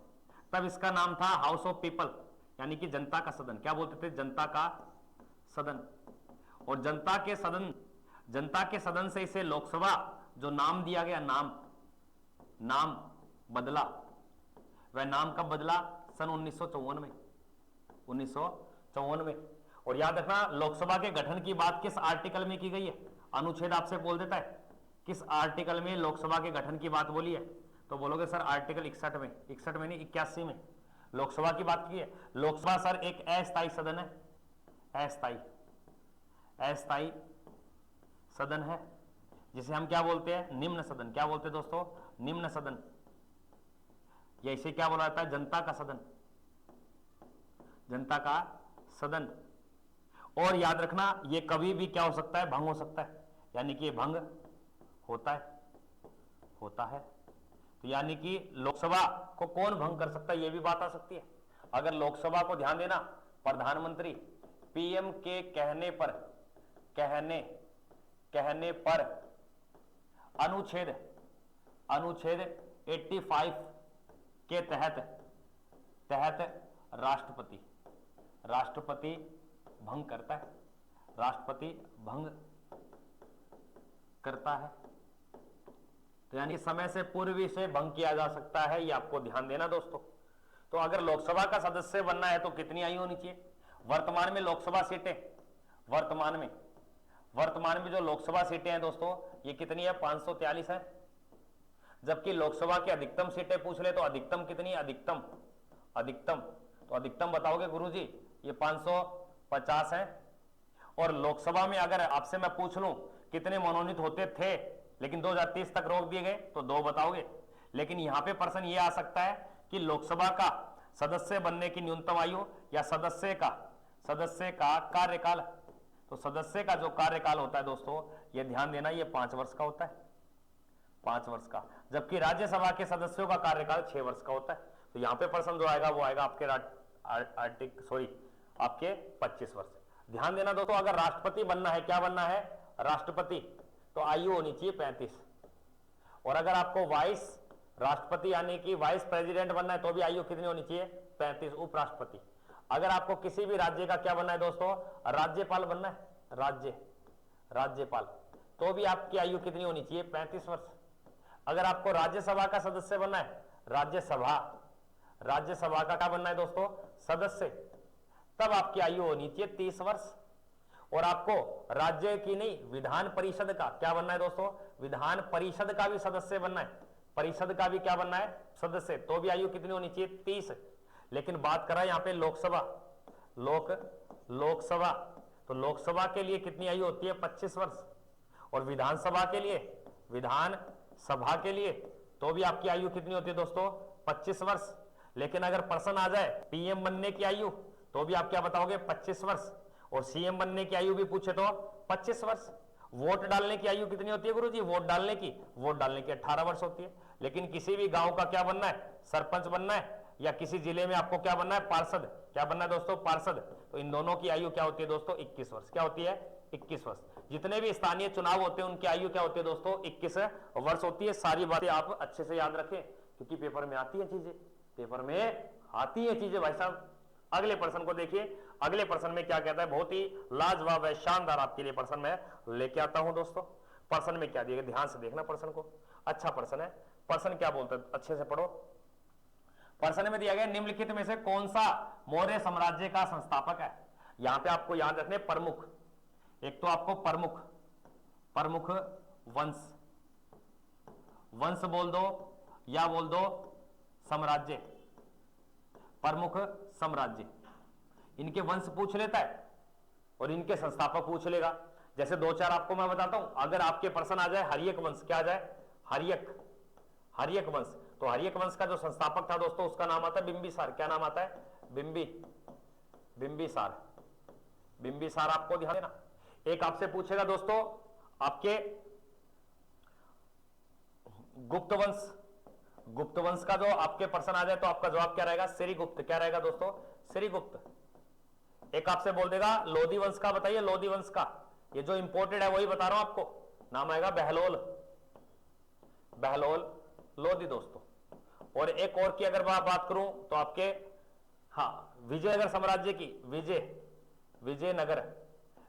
तब इसका नाम था हाउस ऑफ पीपल, यानी कि जनता का सदन। क्या बोलते थे? जनता का सदन। और जनता के सदन से इसे लोकसभा जो नाम दिया गया, नाम बदला। वह नाम कब बदला? सन 1954 में, 1954 में। और याद रखना लोकसभा के गठन की बात किस आर्टिकल में की गई है? अनुच्छेद आपसे बोल देता है किस आर्टिकल में लोकसभा के गठन की बात बोली है, तो बोलोगे सर आर्टिकल 61 में, 61 में नहीं 81 में लोकसभा की बात की है। लोकसभा सर एक अस्थायी सदन है, अस्थायी सदन है, जिसे हम क्या बोलते हैं? निम्न सदन। क्या बोलते हैं दोस्तों? निम्न सदन। या इसे क्या बोला जाता है? जनता का सदन, जनता का सदन। और याद रखना ये कभी भी क्या हो सकता है? भंग हो सकता है, यानी कि ये भंग होता है। तो यानी कि लोकसभा को कौन भंग कर सकता है, ये भी बात आ सकती है। अगर लोकसभा को ध्यान देना, प्रधानमंत्री पीएम के कहने पर अनुच्छेद 85 के तहत राष्ट्रपति भंग करता है, राष्ट्रपति भंग करता है। तो यानी समय से पूर्व इसे भंग किया जा सकता है, ये आपको ध्यान देना दोस्तों। तो अगर लोकसभा का सदस्य बनना है तो कितनी आयु होनी चाहिए? वर्तमान में लोकसभा सीटें, वर्तमान में जो लोकसभा सीटें हैं दोस्तों, ये कितनी है? 543 है। जबकि लोकसभा की अधिकतम सीटें पूछ ले तो अधिकतम कितनी है? अधिकतम तो अधिकतम बताओगे गुरुजी, ये 550 है। और लोकसभा में अगर आपसे मैं पूछ लूं कितने मनोनीत होते थे, लेकिन 2030 तक रोक दिए गए, तो 2 बताओगे। लेकिन यहां पे प्रश्न ये आ सकता है कि लोकसभा का सदस्य बनने की न्यूनतम आयु या सदस्य का कार्यकाल। तो सदस्य का जो कार्यकाल होता है दोस्तों, ये ध्यान देना, ये 5 वर्ष का होता है, 5 वर्ष का। जबकि राज्यसभा के सदस्यों का कार्यकाल 6 वर्ष का होता है। तो यहां पे प्रश्न जो आएगा वो आएगा आपके आपके 25 वर्ष। ध्यान देना दोस्तों, अगर राष्ट्रपति बनना है, क्या बनना है? राष्ट्रपति, तो आयु होनी चाहिए 35। और अगर आपको वाइस राष्ट्रपति यानी कि वाइस प्रेसिडेंट बनना है तो भी आयु कितनी होनी चाहिए? 35। उपराष्ट्रपति। अगर आपको किसी भी राज्य का क्या बनना है दोस्तों? राज्यपाल बनना है, राज्यपाल, तो भी आपकी आयु कितनी होनी चाहिए? 35 वर्ष। अगर आपको राज्यसभा का सदस्य बनना है, राज्यसभा का क्या बनना है दोस्तों? सदस्य, तब आपकी आयु होनी चाहिए 30 वर्ष। और आपको राज्य की नहीं, विधान परिषद का क्या बनना है दोस्तों? विधान परिषद का भी सदस्य बनना है, परिषद का भी क्या बनना है? सदस्य, तो भी आयु कितनी होनी चाहिए? 30। लेकिन बात करा यहां पे लोकसभा, लोकसभा, तो लोकसभा के लिए कितनी आयु होती है? 25 वर्ष। और विधानसभा के लिए तो भी आपकी आयु कितनी होती है दोस्तों? 25 वर्ष। लेकिन अगर प्रश्न आ जाए पीएम बनने की आयु, तो भी आप क्या बताओगे? 25 वर्ष। और सीएम बनने की आयु भी पूछे तो 25 वर्ष। वोट डालने की आयु कितनी होती है गुरुजी? वोट डालने की 18 वर्ष होती है। लेकिन किसी भी गांव का क्या बनना है? सरपंच बनना है, या किसी जिले में आपको क्या बनना है? पार्षद। क्या बनना है दोस्तों? पार्षद। तो इन दोनों की आयु क्या होती है दोस्तों? 21 वर्ष। क्या होती है? 21 वर्ष। जितने भी स्थानीय चुनाव होते हैं उनकी आयु क्या होती है दोस्तों? 21 वर्ष होती है। सारी बातें आप अच्छे से याद रखें, क्योंकि पेपर में आती है चीजें, भाई साहब। अगले प्रश्न को देखिए। अगले प्रश्न में क्या कहता है? बहुत ही लाजवाब है, शानदार आपके लिए प्रश्न मैं लेके आता हूं दोस्तों। प्रश्न में क्या दिया, ध्यान से देखना प्रश्न को, अच्छा प्रश्न है। प्रश्न क्या बोलता है, अच्छे से पढ़ो। प्रश्न में दिया गया निम्नलिखित में से कौन सा मौर्य साम्राज्य का संस्थापक है? यहां पे आपको याद रखने प्रमुख, एक तो आपको प्रमुख वंश बोल दो या बोल दो साम्राज्य, प्रमुख साम्राज्य। इनके वंश पूछ लेता है और इनके संस्थापक पूछ लेगा। जैसे 2-4 आपको मैं बताता हूं। अगर आपके प्रश्न आ जाए हर्यक वंश, क्या आ जाए? हर्यक वंश, तो हर्यक वंश का जो संस्थापक था दोस्तों, उसका नाम आता है बिंबिसार। क्या नाम आता है? बिंबिसार आपको ध्यान देना। एक आपसे पूछेगा दोस्तों, आपके गुप्त वंश, गुप्त वंश का जो आपके पर्सन आ जाए तो आपका जवाब क्या रहेगा? श्रीगुप्त। क्या रहेगा दोस्तों? श्रीगुप्त। एक आपसे बोल देगा लोधी वंश का बताइए, लोधी वंश का, ये जो इंपोर्टेड है वही बता रहा हूं आपको, नाम आएगा बहलोल, बहलोल लोधी दोस्तों। और एक और की अगर मैं बात करूं तो आपके, हाँ, विजयनगर साम्राज्य की, विजयनगर,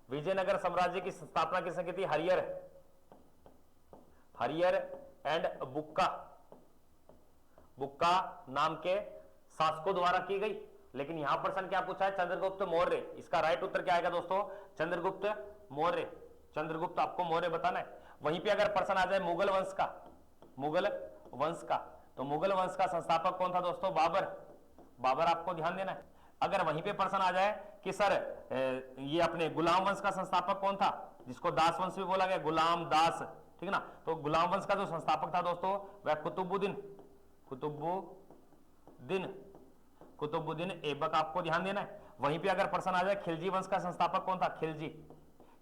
विजयनगर साम्राज्य की स्थापना किसने की थी? हरियर, हरियर एंड बुक्का, बुक्का नाम के शासकों द्वारा की गई। लेकिन यहां प्रश्न क्या पूछा है? चंद्रगुप्त मौर्य। इसका राइट उत्तर क्या आएगा दोस्तों? चंद्रगुप्त मौर्य, चंद्रगुप्त आपको मौर्य बताना है। वहीं पे अगर प्रश्न आ जाए मुगल वंश का, मुगल वंश का, तो मुगल वंश का संस्थापक कौन था दोस्तों? बाबर, बाबर आपको ध्यान देना है। अगर वहीं पे प्रश्न आ जाए कि सर ये अपने गुलाम वंश का संस्थापक कौन था, जिसको दास वंश भी बोला गया, गुलाम दास, ठीक है ना, तो गुलाम वंश का जो संस्थापक था दोस्तों वह कुतुबुद्दीन, कुतुबुद्दीन, कुतुबुद्दीन ऐबक आपको ध्यान देना है। वहीं पे अगर प्रश्न आ जाए खिलजी वंश का संस्थापक कौन था? खिलजी,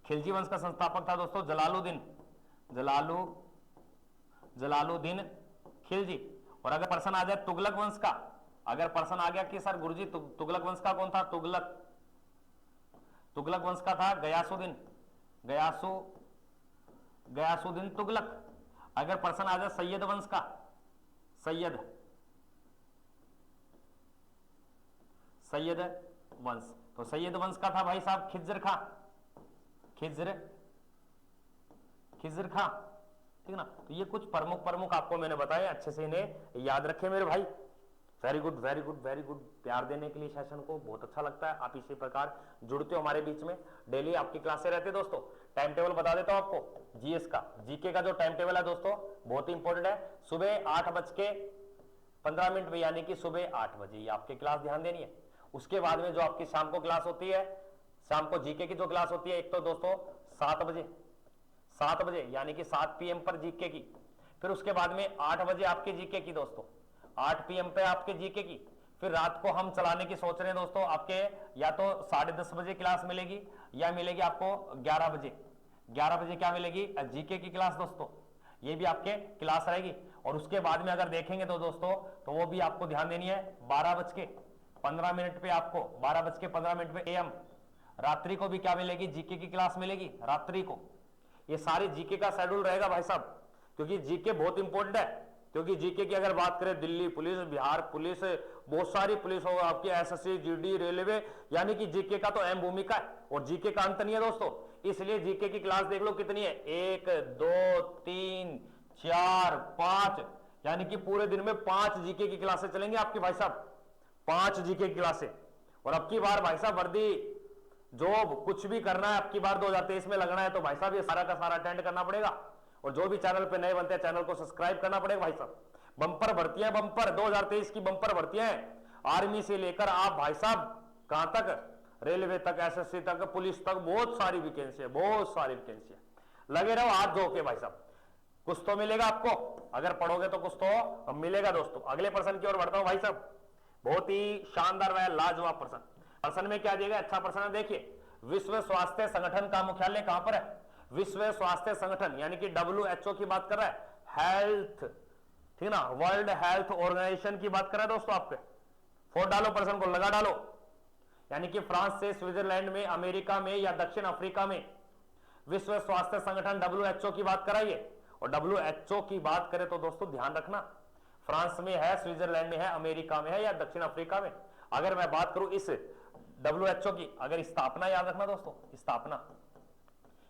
खिलजी वंश का संस्थापक था दोस्तों जलालुद्दीन, जलालुद्दीन खिलजी। और अगर प्रश्न आ जाए तुगलक वंश का, अगर प्रश्न आ गया कि सर गुरुजी तुगलक वंश का कौन था? तुगलक, तुगलक वंश का था गयासुद्दीन, गयासुद्दीन तुगलक। अगर प्रश्न आ जाए सैयद वंश का, सैयद, सैयद वंश, तो सैयद वंश का था भाई साहब खिज्र खां, खिज्र खां, ठीक ना। तो ये कुछ प्रमुख आपको मैंने बताया, अच्छे से इन्हें याद रखें मेरे भाई। Very good, very good, very good. प्यार देने के लिए सेशन को बहुत अच्छा लगता है, आप इसी प्रकार जुड़ते हो हमारे बीच में, डेली आपकी क्लासें रहती है दोस्तों। टाइम टेबल बता देता हूं आपको, जीएस का, जीके का जो टाइम टेबल है दोस्तों बहुत ही इंपॉर्टेंट है। सुबह 8:15 में, यानी कि सुबह 8 बजे ये आपकी क्लास ध्यान देनी है। उसके बाद में जो आपकी शाम को क्लास होती है, शाम को जीके की जो क्लास होती है, एक तो दोस्तों 7 बजे यानी कि 7 PM पर जीके की, फिर उसके बाद में 8 बजे आपके जीके की दोस्तों, 8 PM पे आपके जीके की। फिर रात को हम चलाने की सोच रहे हैं दोस्तों आपके, या तो 10:30 बजे क्लास मिलेगी या मिलेगी आपको 11 बजे, 11 बजे क्या मिलेगी? जीके की क्लास दोस्तों, ये भी आपके क्लास रहेगी। और उसके बाद में अगर देखेंगे तो दोस्तों, तो वो भी आपको ध्यान देनी है 12:15 पे, आपको 12:15 पे AM रात्रि को भी क्या मिलेगी? जीके की क्लास मिलेगी रात्रि को। ये सारी जीके का शेड्यूल रहेगा भाई साहब, क्योंकि जीके बहुत इंपॉर्टेंट है। क्योंकि जीके की अगर बात करें, दिल्ली पुलिस, बिहार पुलिस, बहुत सारी पुलिस होगा आपकी, SSC, GD, रेलवे, यानी कि जीके का तो अहम भूमिका है। और जीके का अंत नहीं है दोस्तों, इसलिए जीके की क्लास देख लो कितनी है, 1 2 3 4 5, यानी कि पूरे दिन में 5 जीके की क्लासें चलेंगी आपकी भाई साहब, 5 जीके की क्लासें। और अब की बार भाई साहब वर्दी, जॉब, कुछ भी करना है, अब की बार 2023 में लगना है, तो भाई साहब ये सारा का सारा अटेंड करना पड़ेगा। और जो भी चैनल पे नए बनते हैं, चैनल को सब्सक्राइब करना पड़ेगा भाई साहब। बंपर भर्तियां, बंपर 2023 की बंपर भर्तियां हैं, आर्मी से लेकर आप भाई साहब कहां तक, रेलवे तक, SSC तक, पुलिस तक, बहुत सारी वैकेंसी है, बहुत सारी वैकेंसी है। लगे रहो हाथ धो के भाई साहब, कुछ तो मिलेगा आपको, अगर पढ़ोगे तो कुछ तो मिलेगा दोस्तों। अगले प्रश्न की ओर बढ़ता हूं भाई साहब, बहुत ही शानदार व लाजवाब प्रश्न। प्रश्न में क्या दिया, अच्छा प्रश्न है, देखिए। विश्व स्वास्थ्य संगठन का मुख्यालय कहां पर है? विश्व स्वास्थ्य संगठन यानी कि WHO की बात कर रहा है, हेल्थ, ठीक ना, वर्ल्ड हेल्थ ऑर्गेनाइजेशन की बात कर रहा है दोस्तों। आपके फोड़ डालो, प्रश्न को लगा डालो, यानी कि फ्रांस से, स्विट्जरलैंड में, अमेरिका में या दक्षिण अफ्रीका में विश्व स्वास्थ्य संगठन WHO की बात कराइए। और WHO की बात करें तो दोस्तों ध्यान रखना, फ्रांस में है, स्विट्जरलैंड में है, अमेरिका में है या दक्षिण अफ्रीका में। अगर मैं बात करूं इस WHO की, अगर स्थापना याद रखना दोस्तों, स्थापना,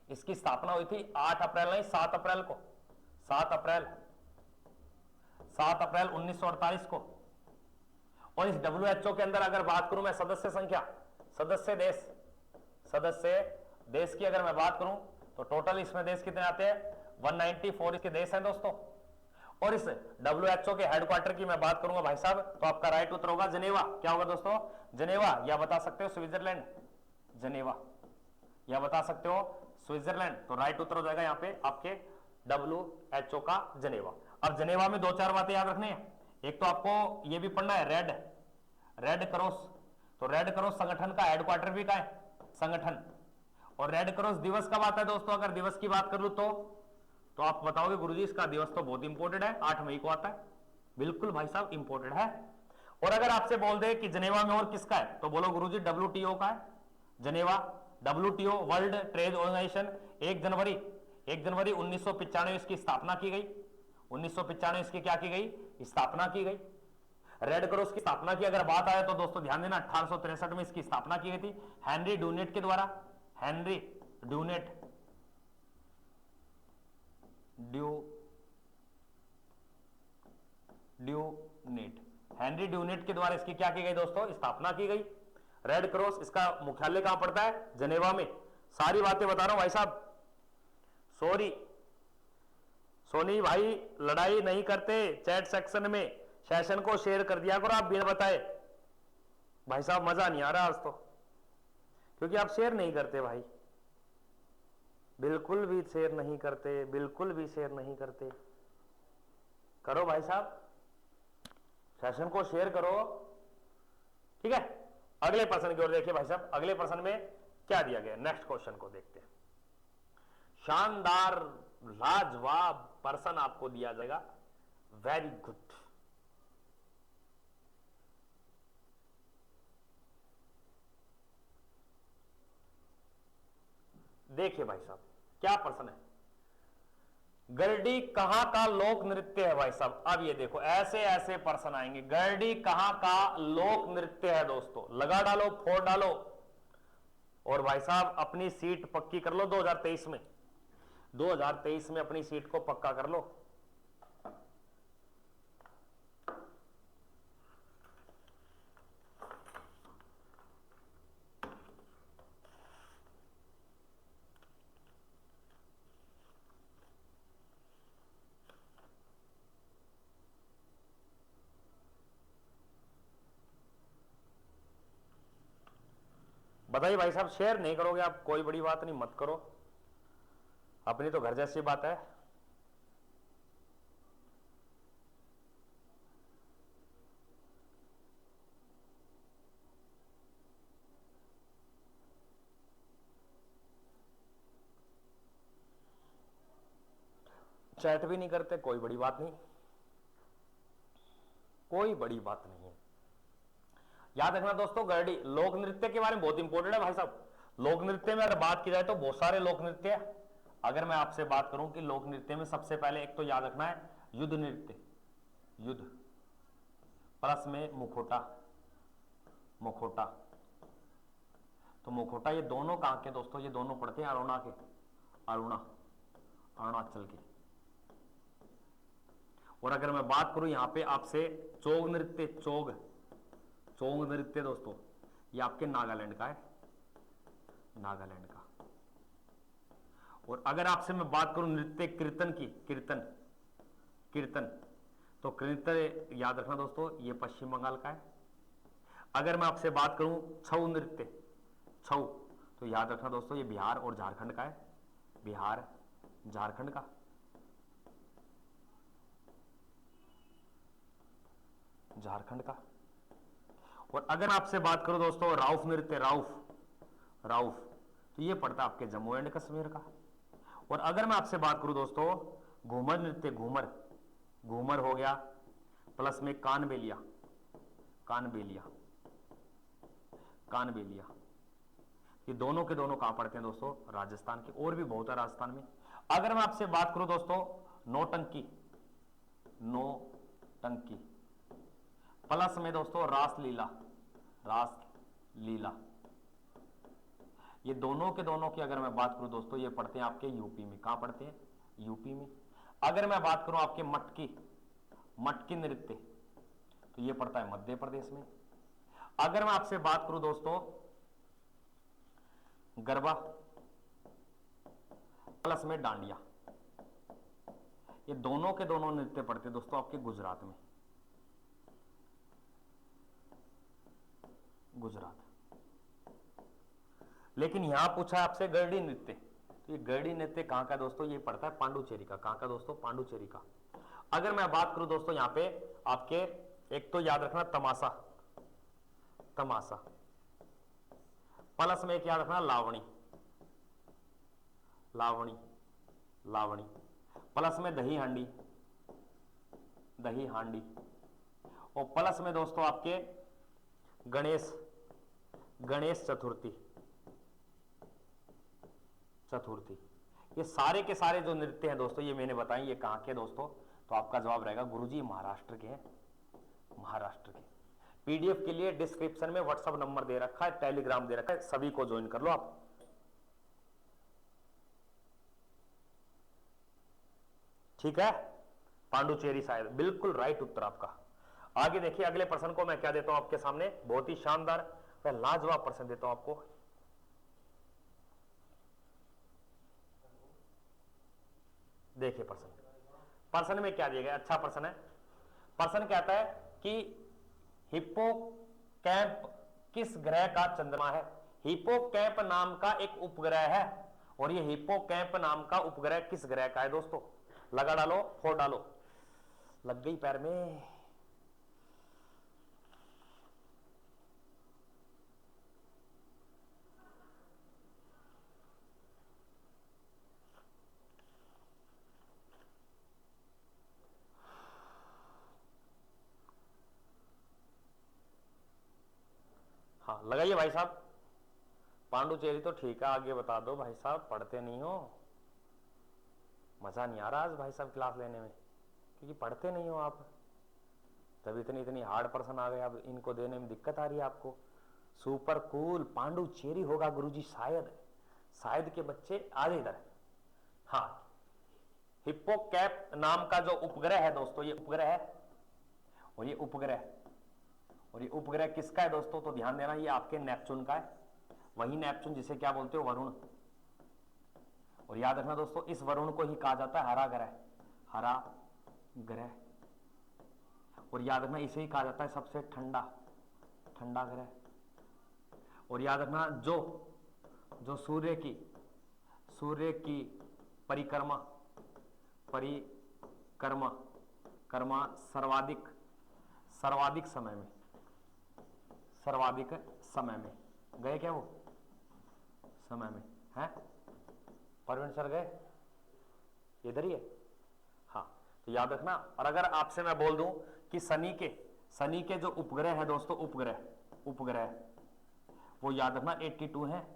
इसकी स्थापना हुई थी 8 अप्रैल नहीं 7 अप्रैल को, 7 अप्रैल 1948 को। और इस WHO के अंदर अगर बात करूं मैं सदस्य संख्या, सदस्य देश की अगर मैं बात करूं तो टोटल इसमें देश कितने आते हैं? 194 इसके देश हैं दोस्तों। और इस WHO के हेडक्वार्टर की मैं बात करूंगा भाई साहब, तो आपका राइट उत्तर होगा जनेवा। क्या होगा दोस्तों? जनेवा, या बता सकते हो स्विट्जरलैंड, जनेवा, या बता सकते हो स्विट्जरलैंड। तो राइट उत्तर हो जाएगा यहाँ पे आपके WHO का जनेवा। अब जनेवा में 2-4 बातें याद रखनी है। एक तो आपको ये भी पढ़ना है, रेड क्रॉस। तो रेड क्रॉस संगठन का हेडक्वार्टर भी कहाँ है? संगठन। और रेड क्रॉस दिवस कब आता है दोस्तों? अगर दिवस की बात कर लूं तो तो आप बताओगे गुरुजी इसका दिवस तो बहुत इंपॉर्टेंट है, 8 मई को आता है। बिल्कुल भाई साहब इंपॉर्टेंट है। और अगर आपसे बोल दे कि जनेवा में और किसका है, तो बोलो गुरुजी WTO का है। जनेवा, WTO वर्ल्ड ट्रेड ऑर्गेनाइजेशन, 1 जनवरी 1995 इसकी स्थापना की गई। 1995 इसकी क्या की गई, स्थापना की गई। रेड क्रॉस की स्थापना की अगर बात आए तो दोस्तों ध्यान देना, 1863 में इसकी स्थापना की गई थी हेनरी ड्यूनेट के द्वारा। हेनरी ड्यूनेट हेनरी ड्यूनेट के द्वारा इसकी क्या की गई दोस्तों, स्थापना की गई। रेड क्रॉस, इसका मुख्यालय कहां पड़ता है, जनेवा में। सारी बातें बता रहा हूं भाई साहब। सॉरी सोनी भाई, लड़ाई नहीं करते चैट सेक्शन में, सेशन को शेयर कर दिया करो आप बिना बताए। भाई साहब मजा नहीं आ रहा आज तो, क्योंकि आप शेयर नहीं करते भाई, बिल्कुल भी शेयर नहीं करते, बिल्कुल भी शेयर नहीं करते। करो भाई साहब, सेशन को शेयर करो, ठीक है। अगले प्रश्न की ओर देखिए भाई साहब, अगले प्रश्न में क्या दिया गया, नेक्स्ट क्वेश्चन को देखते हैं। शानदार लाजवाब प्रश्न आपको दिया जाएगा, वेरी गुड। देखिए भाई साहब क्या प्रश्न है, गरडी कहां का लोक नृत्य है भाई साहब। अब ये देखो ऐसे ऐसे प्रश्न आएंगे, गरडी कहां का लोक नृत्य है दोस्तों, लगा डालो, फोड़ डालो, और भाई साहब अपनी सीट पक्की कर लो 2023 में। 2023 में अपनी सीट को पक्का कर लो। बताइए भाई साहब, शेयर नहीं करोगे आप, कोई बड़ी बात नहीं, मत करो, अपनी तो घर जैसी बात है। चैट भी नहीं करते, कोई बड़ी बात नहीं, कोई बड़ी बात नहीं है। याद रखना दोस्तों, गरडी लोक नृत्य के बारे में बहुत इंपॉर्टेंट है भाई साहब। लोक नृत्य में अगर बात की जाए तो बहुत सारे लोक नृत्य है। अगर मैं आपसे बात करूं कि लोक नृत्य में सबसे पहले एक तो याद रखना है युद्ध नृत्य, युद्ध प्लस में मुखोटा, मुखोटा। तो मुखोटा ये दोनों कहां के दोस्तों, ये दोनों पड़ते हैं अरुणा के, अरुणाचल के। और अगर मैं बात करूं यहां पे आपसे चोग नृत्य, चोग नृत्य दोस्तों ये आपके नागालैंड का है, नागालैंड का। और अगर आपसे मैं बात करूं नृत्य कीर्तन की, कीर्तन तो कीर्तन याद रखना दोस्तों ये पश्चिम बंगाल का है। अगर मैं आपसे बात करूं छऊ नृत्य, छऊ तो याद रखना दोस्तों ये बिहार और झारखंड का है, बिहार झारखंड का। झारखंड का। और अगर आपसे बात करूं दोस्तों राउफ नृत्य, राउफ तो ये पड़ता है आपके जम्मू एंड कश्मीर का। और अगर मैं आपसे बात करूं दोस्तों घूमर नृत्य, घूमर हो गया, प्लस में कानबेलिया, ये दोनों के दोनों कहां पड़ते हैं दोस्तों, राजस्थान के। और भी बहुत है राजस्थान में। अगर मैं आपसे बात करूं दोस्तों नौटंकी, प्लस में दोस्तों रासलीला, ये दोनों के दोनों की अगर मैं बात करूं दोस्तों ये पढ़ते हैं आपके यूपी में। कहां पढ़ते हैं, यूपी में। अगर मैं बात करूं आपके मटकी नृत्य तो ये पड़ता है मध्य प्रदेश में। अगर मैं आपसे बात करूं दोस्तों गरबा प्लस में डांडिया, ये दोनों के दोनों नृत्य पड़ते हैं दोस्तों आपके गुजरात में, गुजरात। लेकिन यहां पूछा आपसे गरडी नृत्य, तो ये गरडी नृत्य कहां का दोस्तों, ये पड़ता है पांडुचेरी का। कहां का दोस्तों, पांडुचेरी का। अगर मैं बात करूं दोस्तों यहां पे आपके एक तो याद रखना तमाशा, प्लस में एक याद रखना लावणी, प्लस में दही हांडी, दही हांडी, और प्लस में दोस्तों आपके गणेश, गणेश चतुर्थी, चतुर्थी। ये सारे के सारे जो नृत्य हैं दोस्तों, ये मैंने बताए, ये कहां के दोस्तों? तो आपका जवाब रहेगा गुरुजी महाराष्ट्र के हैं, महाराष्ट्र के। पीडीएफ के लिए डिस्क्रिप्शन में व्हाट्सएप नंबर दे रखा है, टेलीग्राम दे रखा है, सभी को ज्वाइन कर लो आप। ठीक है, पांडुचेरी शायद, बिल्कुल राइट उत्तर आपका। आगे देखिए, अगले प्रश्न को मैं क्या देता हूं आपके सामने, बहुत ही शानदार व लाजवाब प्रश्न देता हूं आपको। देखिए प्रश्न, प्रश्न में क्या दिया गया, अच्छा प्रश्न है। प्रश्न कहता है कि हिप्पोकैम्प किस ग्रह का चंद्रमा है? हिप्पोकैम्प नाम का एक उपग्रह है, और ये हिप्पोकैम्प नाम का उपग्रह किस ग्रह का है दोस्तों? लगा डालो, फोड़ डालो, लग गई पैर में। हाँ लगाइए भाई साहब। पांडुचेरी तो ठीक है, आगे बता दो भाई साहब, पढ़ते नहीं हो, मजा नहीं आ रहा आज भाई साहब क्लास लेने में, क्योंकि पढ़ते नहीं हो आप, तभी इतनी इतनी हार्ड प्रश्न आ गए, अब इनको देने में दिक्कत आ रही है आपको। सुपर कूल, पांडुचेरी होगा गुरुजी शायद, शायद के बच्चे आ गए इधर। हाँ, हिप्पोकैम्प नाम का जो उपग्रह है दोस्तों, ये उपग्रह है, और ये उपग्रह, और ये उपग्रह किसका है दोस्तों? तो ध्यान देना, ये आपके नेपच्यून का है, वही नेपच्यून जिसे क्या बोलते हो, वरुण। और याद रखना दोस्तों, इस वरुण को ही कहा जाता है हरा ग्रह, हरा ग्रह। और याद रखना, इसे ही कहा जाता है सबसे ठंडा, ठंडा ग्रह। और याद रखना, जो सूर्य की परिक्रमा, कर्मा सर्वाधिक समय में, सर्वाधिक समय में गए क्या वो? समय में है, परवीन सर गए, इधर ही है। हाँ, तो याद रखना। और अगर आपसे मैं बोल दूं कि शनि के जो उपग्रह है दोस्तों, उपग्रह वो याद रखना 82 है।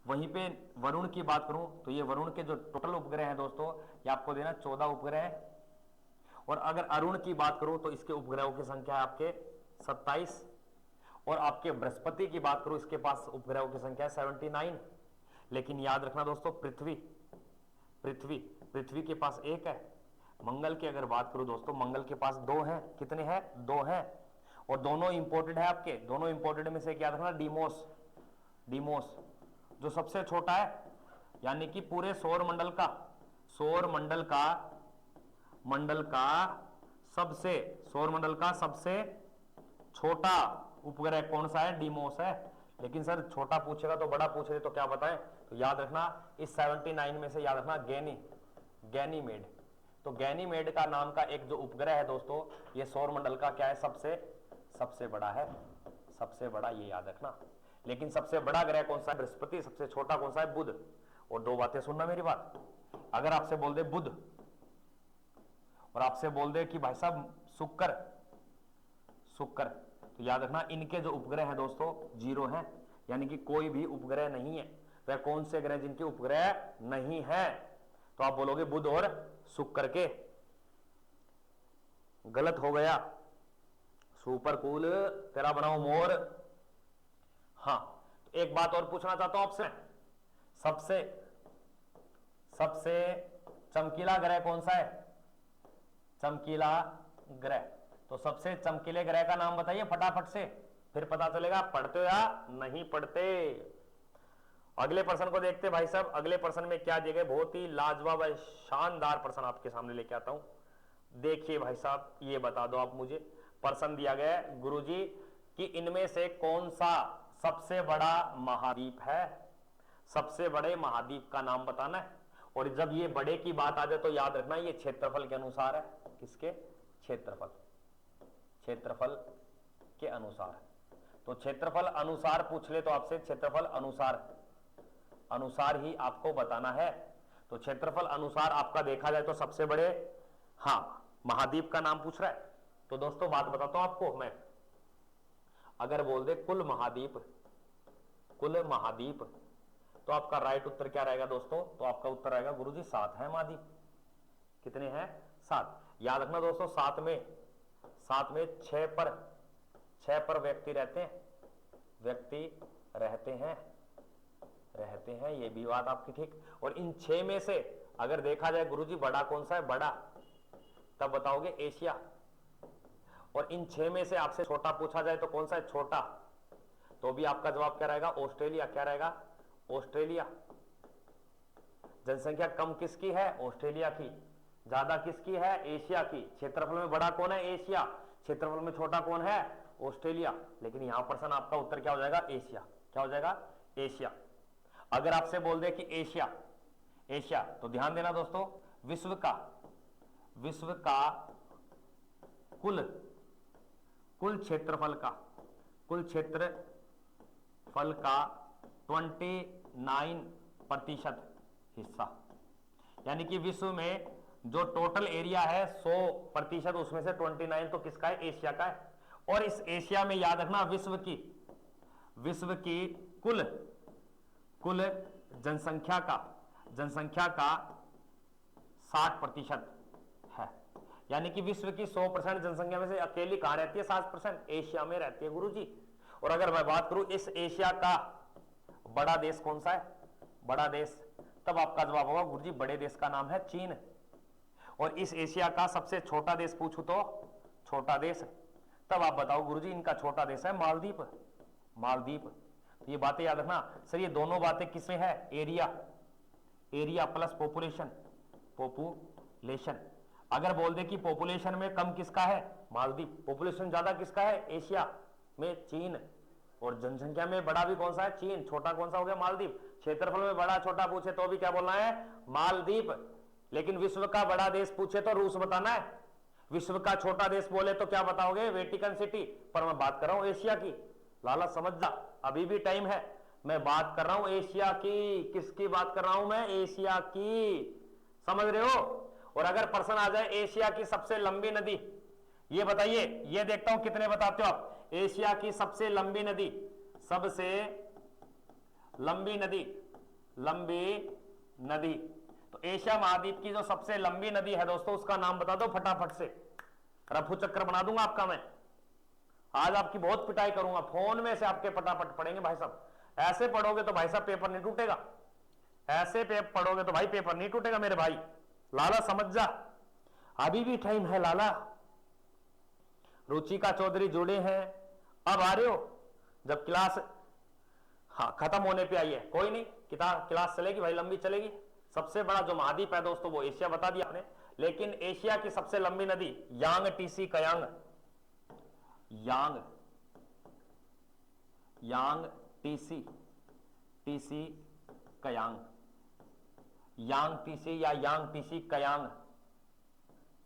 वहीं पे वरुण की बात करूं तो ये वरुण के जो टोटल उपग्रह हैं दोस्तों, ये आपको देना 14 उपग्रह है। और अगर अरुण की बात करूं तो इसके उपग्रहों की संख्या है आपके 27। और आपके बृहस्पति की बात करूं, इसके पास उपग्रहों की संख्या है 79। लेकिन याद रखना दोस्तों, पृथ्वी के पास एक है। मंगल की अगर बात करूं दोस्तों, मंगल के पास 2 हैं। कितने हैं? 2 हैं, और दोनों इंपोर्टेड है आपके। दोनों इंपोर्टेड में से याद रखना डीमोस जो सबसे छोटा है, यानी कि पूरे सौर मंडल का सबसे छोटा उपग्रह कौन सा है? डीमोस है। लेकिन सर छोटा पूछेगा तो बड़ा पूछ रहे तो क्या बताएं? तो याद रखना, इस 79 में से याद रखना गैनीमेड। तो गैनीमेड का नाम का एक जो उपग्रह है दोस्तों, ये सौर मंडल का क्या है? सबसे बड़ा है, सबसे बड़ा, ये याद रखना। लेकिन सबसे बड़ा ग्रह कौन सा है? बृहस्पति। सबसे छोटा कौन सा है? बुध। और 2 बातें सुनना मेरी बात, अगर आपसे बोल दे बुध और आपसे बोल दे कि भाई साहब शुक्र, तो याद रखना इनके जो उपग्रह हैं दोस्तों 0 हैं, यानी कि कोई भी उपग्रह नहीं है। वह कौन से ग्रह जिनके उपग्रह नहीं है? तो आप बोलोगे बुध और शुक्र के। गलत हो गया, सुपर कूल, तेरा बनाओ मोर। हाँ, तो एक बात और पूछना चाहता हूं आपसे, सबसे चमकीला ग्रह कौन सा है? चमकीला ग्रह। तो सबसे चमकीले ग्रह का नाम बताइए फटाफट से, फिर पता चलेगा पढ़ते हो या नहीं पढ़ते। अगले प्रश्न को देखते भाई साहब। अगले प्रश्न में क्या दिया गया? बहुत ही लाजवाब शानदार प्रश्न आपके सामने लेके आता हूं। देखिए भाई साहब, ये बता दो आप मुझे। प्रश्न दिया गया है गुरुजी कि इनमें से कौन सा सबसे बड़ा महाद्वीप है? सबसे बड़े महाद्वीप का नाम बताना है। और जब ये बड़े की बात आ जाए तो याद रखना ये क्षेत्रफल के अनुसार है। किसके? क्षेत्रफल के अनुसार। तो क्षेत्रफल अनुसार पूछ ले तो आपसे क्षेत्रफल अनुसार ही आपको बताना है। तो क्षेत्रफल अनुसार आपका देखा जाए तो सबसे बड़े, हाँ, महाद्वीप का नाम पूछ रहा है। तो दोस्तों बात बताता हूं आपको मैं, अगर बोल दे कुल महाद्वीप, कुल महाद्वीप, तो आपका राइट उत्तर क्या रहेगा दोस्तों? तो आपका उत्तर आएगा गुरुजी 7 है महाद्वीप। कितने हैं? 7। याद रखना दोस्तों, 7 में 6 पर व्यक्ति रहते हैं, व्यक्ति रहते हैं, ये भी बात आपकी ठीक। और इन 6 में से अगर देखा जाए गुरुजी बड़ा कौन सा है? बड़ा, तब बताओगे एशिया। और इन 6 में से आपसे छोटा पूछा जाए तो कौन सा है? छोटा, तो भी आपका जवाब क्या रहेगा? ऑस्ट्रेलिया। क्या रहेगा? ऑस्ट्रेलिया। जनसंख्या कम किसकी है? ऑस्ट्रेलिया की। ज्यादा किसकी है? एशिया की। क्षेत्रफल में बड़ा कौन है? एशिया। क्षेत्रफल में छोटा कौन है? ऑस्ट्रेलिया। लेकिन यहां प्रश्न आपका उत्तर क्या हो जाएगा? एशिया। क्या हो जाएगा? एशिया। अगर आपसे बोल दे कि एशिया, तो ध्यान देना दोस्तों, विश्व का कुल क्षेत्रफल का 29% हिस्सा, यानी कि विश्व में जो टोटल एरिया है 100%, उसमें से 29 तो किसका है? एशिया का है। और इस एशिया में याद रखना विश्व की कुल जनसंख्या का 60% है, यानी कि विश्व की 100% जनसंख्या में से अकेली कहां रहती है? 60% एशिया में रहती है गुरुजी। और अगर मैं बात करूं इस एशिया का बड़ा देश कौन सा है? बड़ा देश, तब आपका जवाब होगा गुरुजी बड़े देश का नाम है चीन। और इस एशिया का सबसे छोटा देश पूछूं तो छोटा देश, तब आप बताओ गुरुजी इनका छोटा देश है मालदीव। तो ये बातें याद रखना सर, ये दोनों बातें किसमें है? Area plus population. अगर बोल दे कि पॉपुलेशन में कम किसका है? मालदीव। पॉपुलेशन ज्यादा किसका है? एशिया में चीन। और जनसंख्या में बड़ा भी कौन सा है? चीन। छोटा कौन सा हो गया? मालदीव। क्षेत्रफल में बड़ा छोटा पूछे तो भी क्या बोलना है? मालदीव। लेकिन विश्व का बड़ा देश पूछे तो रूस बताना है। विश्व का छोटा देश बोले तो क्या बताओगे? Vatican city. पर मैं बात कर रहा हूं एशिया की। लाला समझ जा, अभी भी टाइम है। मैं बात कर रहा हूं एशिया की। किसकी बात कर रहा हूं मैं? एशिया की। समझ रहे हो? और अगर प्रश्न आ जाए एशिया की सबसे लंबी नदी, ये बताइए, ये देखता हूं कितने बताते हो आप। एशिया की सबसे लंबी नदी, लंबी नदी, तो एशिया महाद्वीप की जो सबसे लंबी नदी है दोस्तों, उसका नाम बता दो फटाफट से। रफू चक्कर बना दूंगा आपका मैं। आज आपकी बहुत पिटाई करूंगा, फोन में से आपके फटाफट पढ़ेंगे भाई साहब। ऐसे पढ़ोगे तो भाई साहब पेपर नहीं टूटेगा, ऐसे पढ़ोगे तो भाई पेपर नहीं टूटेगा मेरे भाई। लाला समझ जा, अभी भी टाइम है लाला। रुचिका चौधरी जुड़े हैं, अब आ रहे हो? जब क्लास खत्म होने पे आई है, कोई नहीं, क्लास चलेगी भाई, लंबी चलेगी। सबसे बड़ा जो महाद्वीप है दोस्तों वो एशिया बता दिया आपने, लेकिन एशिया की सबसे लंबी नदी यांग टीसी कयांग, यांग टीसी कयांग, यांग टीसी या यांग टीसी कयांग,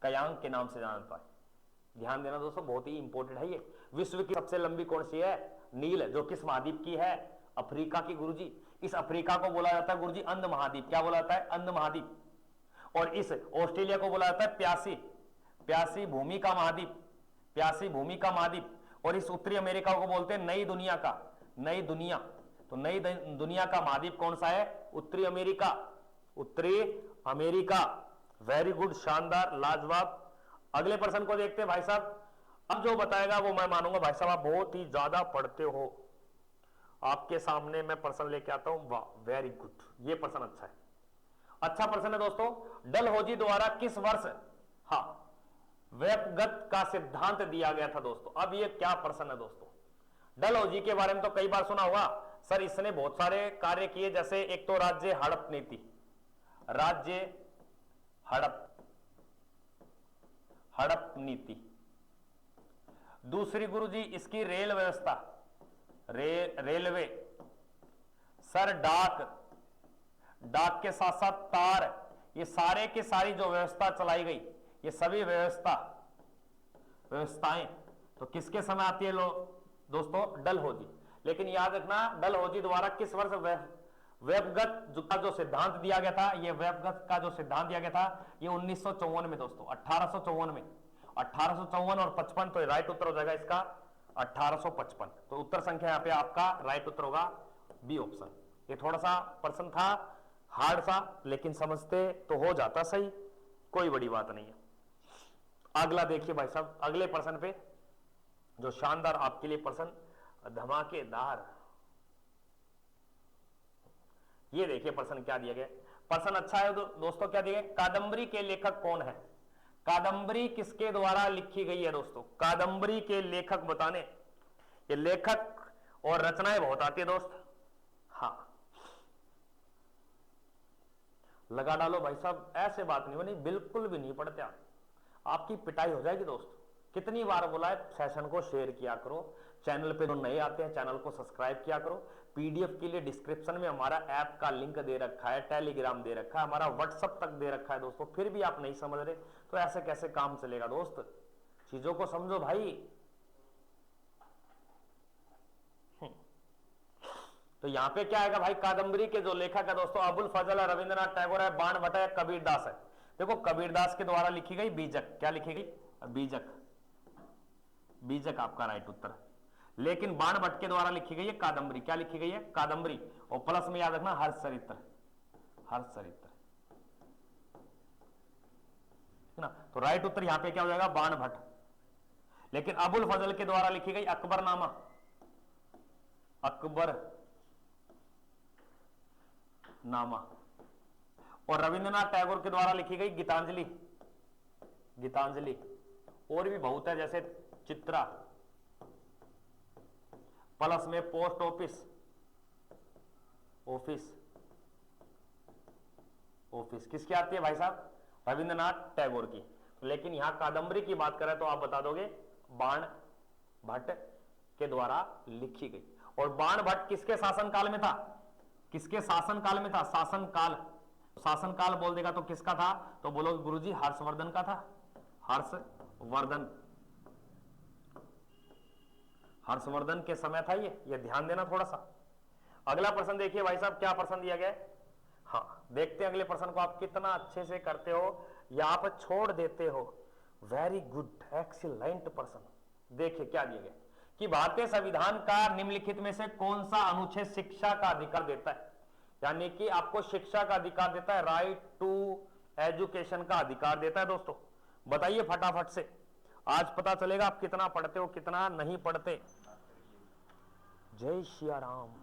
कयांग के नाम से जाना जाता है। ध्यान देना दोस्तों, बहुत ही इंपॉर्टेंट है ये। विश्व की सबसे लंबी कौन सी है? नील, जो किस महाद्वीप की है? अफ्रीका की गुरुजी। इस अफ्रीका को बोला जाता है गुरुजी अंध महाद्वीप। क्या बोला जाता है? अंध महाद्वीप। और इस ऑस्ट्रेलिया को बोला जाता है प्यासी भूमि का महाद्वीप, प्यासी भूमि का महाद्वीप। और इस उत्तरी अमेरिका को बोलते हैं नई दुनिया का, नई दुनिया। तो नई दुनिया का महाद्वीप कौन सा है? उत्तरी अमेरिका, उत्तरी अमेरिका। वेरी गुड, शानदार, लाजवाब। अगले प्रश्न को देखते हैं भाई साहब। अब जो बताएगा वो मैं मानूंगा भाई साहब आप बहुत ही ज्यादा पढ़ते हो। आपके सामने मैं प्रश्न लेके आता हूं, वाह वेरी गुड, ये प्रश्न अच्छा है, अच्छा प्रश्न है दोस्तों। डलहौजी द्वारा किस वर्ष व्यक्तिगत का सिद्धांत दिया गया था दोस्तों? अब ये क्या प्रश्न है दोस्तों? डलहौजी के बारे में तो कई बार सुना होगा सर, इसने बहुत सारे कार्य किए, जैसे एक तो राज्य हड़प नीति, राज्य हड़प नीति। दूसरी गुरुजी इसकी रेल व्यवस्था, रेलवे। सर डाक के साथ साथ तार, ये सारे की सारी जो व्यवस्था चलाई गई, ये सभी व्यवस्थाएं तो किसके समय आती है दोस्तों? डलहौजी। लेकिन याद रखना डलहौजी द्वारा किस वर्ष का जो सिद्धांत दिया गया था, ये वेबगत का जो सिद्धांत दिया गया था, ये 1954 में दोस्तों, 1854 में, 1854 और 55, तो राइट उत्तर हो जाएगा इसका 1855। तो उत्तर संख्या यहां पे आपका राइट उत्तर होगा बी ऑप्शन। ये थोड़ा सा प्रश्न था हार्ड सा, लेकिन समझते तो हो जाता सही, कोई बड़ी बात नहीं है। अगला देखिए भाई साहब, अगले प्रश्न पे जो शानदार आपके लिए प्रश्न, धमाकेदार, ये देखिए प्रश्न क्या दिया गया। प्रश्न अच्छा है दोस्तों, क्या दिया गया, कादंबरी के लेखक कौन है? कादंबरी किसके द्वारा लिखी गई है दोस्तों? कादंबरी के लेखक बताने, ये लेखक और रचनाएं बहुत आती है दोस्त। हाँ लगा डालो भाई साहब, ऐसे बात नहीं बनी, बिल्कुल भी नहीं पढ़ते आपकी पिटाई हो जाएगी दोस्त। कितनी बार बोला है सेशन को शेयर किया करो, चैनल पे जो नए आते हैं चैनल को सब्सक्राइब किया करो। पीडीएफ के लिए डिस्क्रिप्शन में हमारा ऐप का लिंक दे रखा है, टेलीग्राम दे रखा है, हमारा व्हाट्सएप तक दे रखा है दोस्तों, फिर भी आप नहीं समझ रहे तो ऐसे कैसे काम चलेगा दोस्त? चीजों को समझो भाई। तो यहां पे क्या आएगा भाई, कादंबरी के जो लेखक है दोस्तों, अबुल फजल है, रविंद्रनाथ टैगोर है, बाणभट्ट है, कबीरदास है। देखो कबीरदास के द्वारा लिखी गई बीजक, क्या लिखी गई? बीजक, बीजक आपका राइट उत्तर। लेकिन बाणभट्ट के द्वारा लिखी गई है कादंबरी, क्या लिखी गई है? कादंबरी। और प्लस में याद रखना हर्षचरित्र, हर्षचरित्र, है ना। तो राइट उत्तर यहां पे क्या हो जाएगा? बाणभट्ट। लेकिन अबुल फजल के द्वारा लिखी गई अकबरनामा, अकबर नामा। और रविंद्रनाथ टैगोर के द्वारा लिखी गई गीतांजलि, गीतांजलि। और भी बहुत है जैसे चित्रा, प्लस में पोस्ट ऑफिस, ऑफिस, ऑफिस किसकी आती है भाई साहब? रविंद्रनाथ टैगोर की। लेकिन यहां कादंबरी की बात करें तो आप बता दोगे बाणभट्ट के द्वारा लिखी गई। और बाणभट्ट किसके शासनकाल में था? किसके शासनकाल में था? शासनकाल, शासनकाल बोल देगा तो किसका था? तो बोलो गुरुजी हर्षवर्धन का था, हर्षवर्धन, हर्षवर्धन के समय था ये ध्यान देना थोड़ा सा। अगला प्रश्न देखिए भाई साहब, क्या प्रश्न दिया गया है? हाँ देखते हैं अगले प्रश्न को, आप कितना अच्छे से करते हो या आप छोड़ देते हो। वेरी गुड, एक्सीलेंट प्रश्न। देखिए क्या दिया गया कि भारतीय संविधान का निम्नलिखित में से कौन सा अनुच्छेद शिक्षा का अधिकार देता है? यानी कि आपको शिक्षा का अधिकार देता है, राइट टू एजुकेशन का अधिकार देता है दोस्तों। बताइए फटाफट से, आज पता चलेगा आप कितना पढ़ते हो कितना नहीं पढ़ते। जय श्री राम,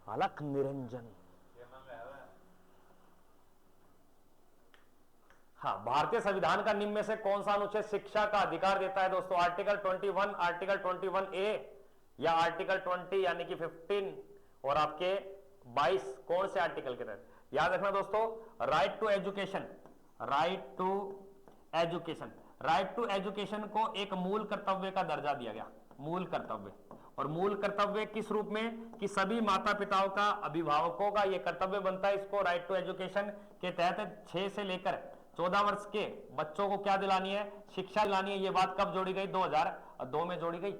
अलख निरंजन। हाँ, भारतीय संविधान का निम्न में से कौन सा अनुच्छेद शिक्षा का अधिकार देता है दोस्तों? आर्टिकल 21, आर्टिकल 21A या आर्टिकल 20 यानी कि 15 और आपके 22, कौन से आर्टिकल के तहत? याद रखना दोस्तों, right to education, right to education, right to education को एक मूल कर्तव्य का दर्जा दिया गया, मूल कर्तव्य। और मूल कर्तव्य किस रूप में? कि सभी माता पिताओं का, अभिभावकों का यह कर्तव्य बनता है इसको राइट टू एजुकेशन के तहत 6 से लेकर 14 वर्ष के बच्चों को क्या दिलानी है? शिक्षा दिलानी है। ये बात कब जोड़ी गई? 2002 में जोड़ी गई।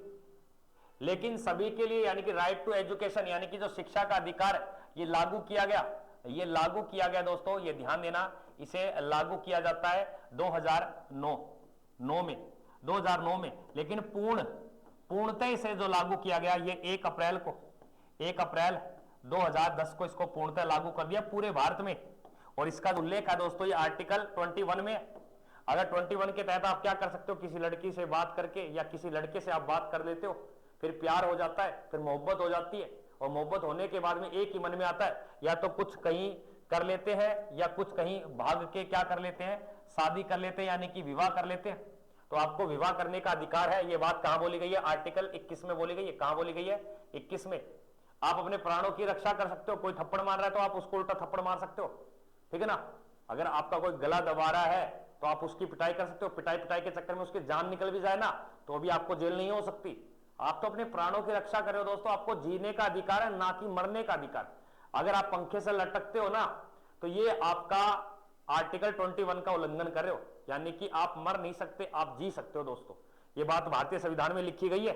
लेकिन सभी के लिए यानी कि राइट टू एजुकेशन यानी कि जो शिक्षा का अधिकार ये लागू किया गया, ये लागू किया गया दोस्तों, ये ध्यान देना, इसे लागू किया जाता है 2009 में, 2009 में। लेकिन पूर्णतः इसे जो लागू किया गया ये 1 अप्रैल को, 1 अप्रैल 2010 को इसको पूर्णतः लागू कर दिया पूरे भारत में। और इसका उल्लेख है दोस्तों ये आर्टिकल 21 में। अगर 21 के तहत आप क्या कर सकते हो? किसी लड़की से बात करके या किसी लड़के से आप बात कर लेते हो, फिर प्यार हो जाता है, फिर मोहब्बत हो जाती है, और मोहब्बत होने के बाद में एक ही मन में आता है, या तो कुछ कहीं कर लेते हैं या कुछ कहीं भाग के क्या कर लेते हैं? शादी कर लेते हैं, यानी कि विवाह कर लेते हैं। तो आपको विवाह करने का अधिकार है। ये बात कहां बोली गई है? आर्टिकल 21 में बोली गई है। कहां बोली गई है? 21 में। आप अपने प्राणों की रक्षा कर सकते हो। कोई थप्पड़ मार रहा है तो आप उसको उल्टा थप्पड़ मार सकते हो, ठीक है ना। अगर आपका कोई गला दबा रहा है तो आप उसकी पिटाई कर सकते हो। पिटाई के चक्कर में उसकी जान निकल भी जाए ना तो भी आपको जेल नहीं हो सकती। आप तो अपने प्राणों की रक्षा कर रहे हो दोस्तों। आपको जीने का अधिकार है, ना कि मरने का अधिकार। अगर आप पंखे से लटकते हो ना तो ये आपका आर्टिकल 21 का उल्लंघन कर रहे हो, यानी कि आप मर नहीं सकते, आप जी सकते हो दोस्तों। ये बात भारतीय संविधान में लिखी गई है।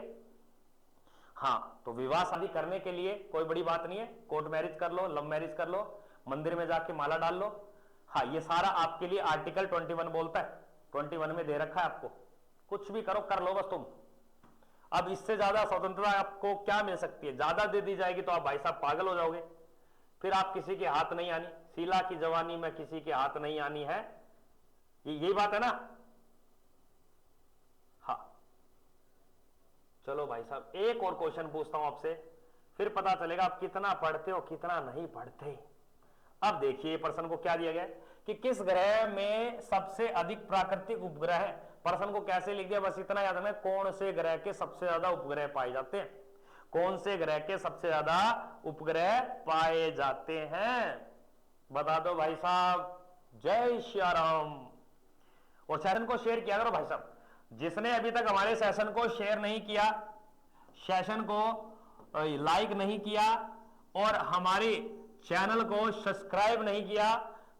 हाँ, तो विवाह शादी करने के लिए कोई बड़ी बात नहीं है, कोर्ट मैरिज कर लो, लव मैरिज कर लो, मंदिर में जाके माला डाल लो। हाँ, ये सारा आपके लिए आर्टिकल 21 बोलता है, 21 में दे रखा है आपको, कुछ भी करो, कर लो बस तुम। अब इससे ज्यादा स्वतंत्रता आपको क्या मिल सकती है? ज्यादा दे दी जाएगी तो आप भाई साहब पागल हो जाओगे, फिर आप किसी के हाथ नहीं आनी, शीला की जवानी में किसी के हाथ नहीं आनी है, यही बात है ना। हाँ, चलो भाई साहब एक और क्वेश्चन पूछता हूं आपसे, फिर पता चलेगा आप कितना पढ़ते हो कितना नहीं पढ़ते। अब देखिए प्रश्न को क्या दिया गया कि किस ग्रह में सबसे अधिक प्राकृतिक उपग्रह है। प्रश्न को कैसे लिख दिया, बस इतना याद रखना, कौन से ग्रह के सबसे ज्यादा उपग्रह पाए जाते हैं, कौन से ग्रह के सबसे ज्यादा उपग्रह पाए जाते हैं, बता दो भाई साहब। जय श्री राम। और सेशन को शेयर किया करो भाई साहब, जिसने अभी तक हमारे सेशन को शेयर नहीं किया, सेशन को लाइक नहीं किया और हमारे चैनल को सब्सक्राइब नहीं किया,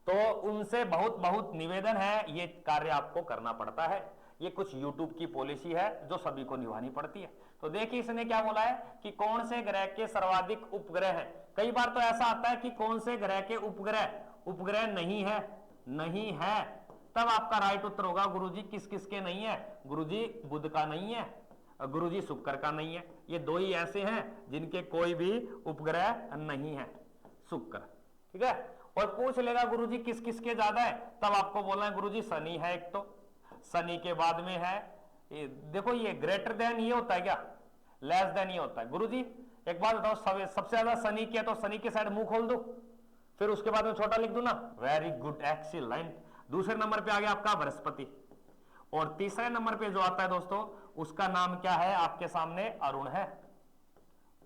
तो उनसे बहुत बहुत निवेदन है, ये कार्य आपको करना पड़ता है। ये कुछ YouTube की पॉलिसी है जो सभी को निभानी पड़ती है। तो देखिए इसने क्या बोला है कि कौन से ग्रह के सर्वाधिक उपग्रह हैं। कई बार तो ऐसा आता है कि कौन से ग्रह के उपग्रह नहीं है, नहीं है, तब आपका राइट उत्तर होगा गुरुजी किस किस के नहीं है, गुरुजी बुध का नहीं है, गुरुजी शुक्र का नहीं है। ये दो ही ऐसे हैं जिनके कोई भी उपग्रह नहीं है, शुक्र, ठीक है। और पूछ लेगा गुरुजी किस किस के ज्यादा है, तब आपको बोलना है गुरुजी शनि है एक, तो शनि के बाद में है ये, देखो ये ग्रेटर देन ये होता है क्या, लेस देन ये होता है। गुरुजी एक बात बताओ, सबसे ज्यादा शनि के, तो शनि के साइड मुंह खोल दो, फिर उसके बाद में छोटा लिख दू ना। Very good, excellent. दूसरे नंबर पे आ गया आपका बृहस्पति, और तीसरे नंबर पे जो आता है दोस्तों उसका नाम क्या है, आपके सामने अरुण है,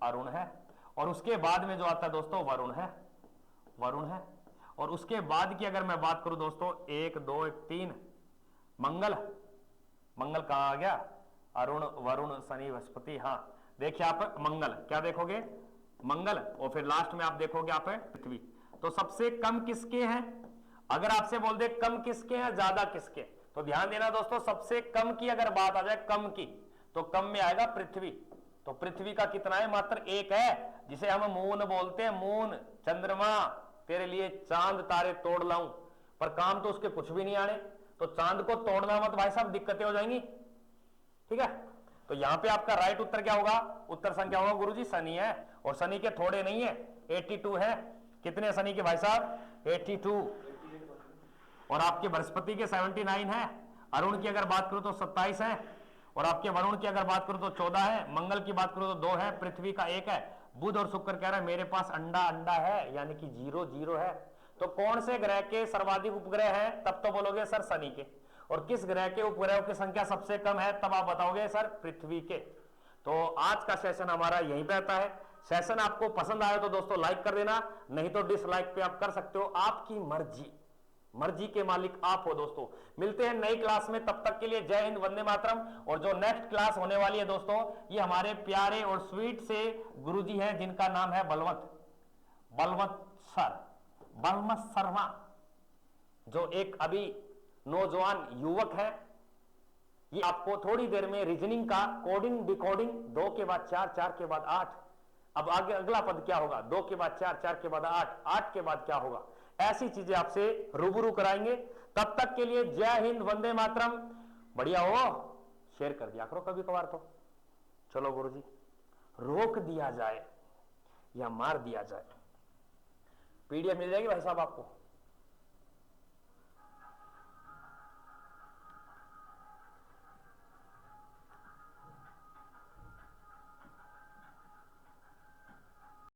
अरुण है। और उसके बाद में जो आता है दोस्तों वरुण है, वरुण है। और उसके बाद की अगर मैं बात करूं दोस्तों 1 2 3 मंगल, मंगल कहां आ गया, अरुण वरुण शनि बृहस्पति। हाँ देखिए आप मंगल क्या देखोगे, मंगल, और फिर लास्ट में आप देखोगे आप पृथ्वी। तो सबसे कम किसके हैं, अगर आपसे बोल दे कम किसके हैं ज्यादा किसके, तो ध्यान देना दोस्तों, सबसे कम की अगर बात आ जाए कम की, तो कम में आएगा पृथ्वी। तो पृथ्वी का कितना है, मात्र एक है, जिसे हम मून बोलते हैं, मून, चंद्रमा। तेरे लिए चांद तारे तोड़ लाऊं, पर काम तो उसके कुछ भी नहीं आने, तो चांद को तोड़ना मत भाई साहब, दिक्कतें हो जाएंगी, ठीक है। तो यहां पे आपका राइट उत्तर क्या होगा, उत्तर संख्या होगा गुरुजी शनि है, और शनि के थोड़े नहीं है, 82 है। कितने शनि के भाई साहब, 82। और आपके बृहस्पति के 79 है, अरुण की अगर बात करूं तो 27 है, और आपके वरुण की अगर बात करूं तो 14 है, मंगल की बात करूं तो 2 है, पृथ्वी का 1 है। बुध और शुक्र कह रहा है मेरे पास अंडा अंडा है, यानी कि 0 0 है। तो कौन से ग्रह के सर्वाधिक उपग्रह हैं, तब तो बोलोगे सर शनि के। और किस ग्रह के उपग्रहों की संख्या सबसे कम है, तब आप बताओगे सर पृथ्वी के। तो आज का सेशन हमारा यहीं पे आता है। सेशन आपको पसंद आया तो दोस्तों लाइक कर देना, नहीं तो डिसलाइक पे आप कर सकते हो, आपकी मर्जी, मर्जी के मालिक आप हो दोस्तों। मिलते हैं नई क्लास में, तब तक के लिए जय हिंद, वंदे मातरम। और जो नेक्स्ट क्लास होने वाली है दोस्तों, ये हमारे प्यारे और स्वीट से गुरुजी हैं जिनका नाम है बलवंत शर्मा, जो एक अभी नौजवान युवक है। ये आपको थोड़ी देर में रीजनिंग का कोडिंग डिकोडिंग, 2 के बाद 4, 4 के बाद 8, अब आगे अगला पद क्या होगा, 2 के बाद 4, 4 के बाद 8, 8 के बाद क्या होगा, ऐसी चीजें आपसे रूबरू कराएंगे। तब तक के लिए जय हिंद, वंदे मातरम। बढ़िया हो, शेयर कर दिया करो कभी कभार तो। चलो गुरुजी, रोक दिया जाए या मार दिया जाए, पीडीएफ मिल जाएगी भाई साहब आपको।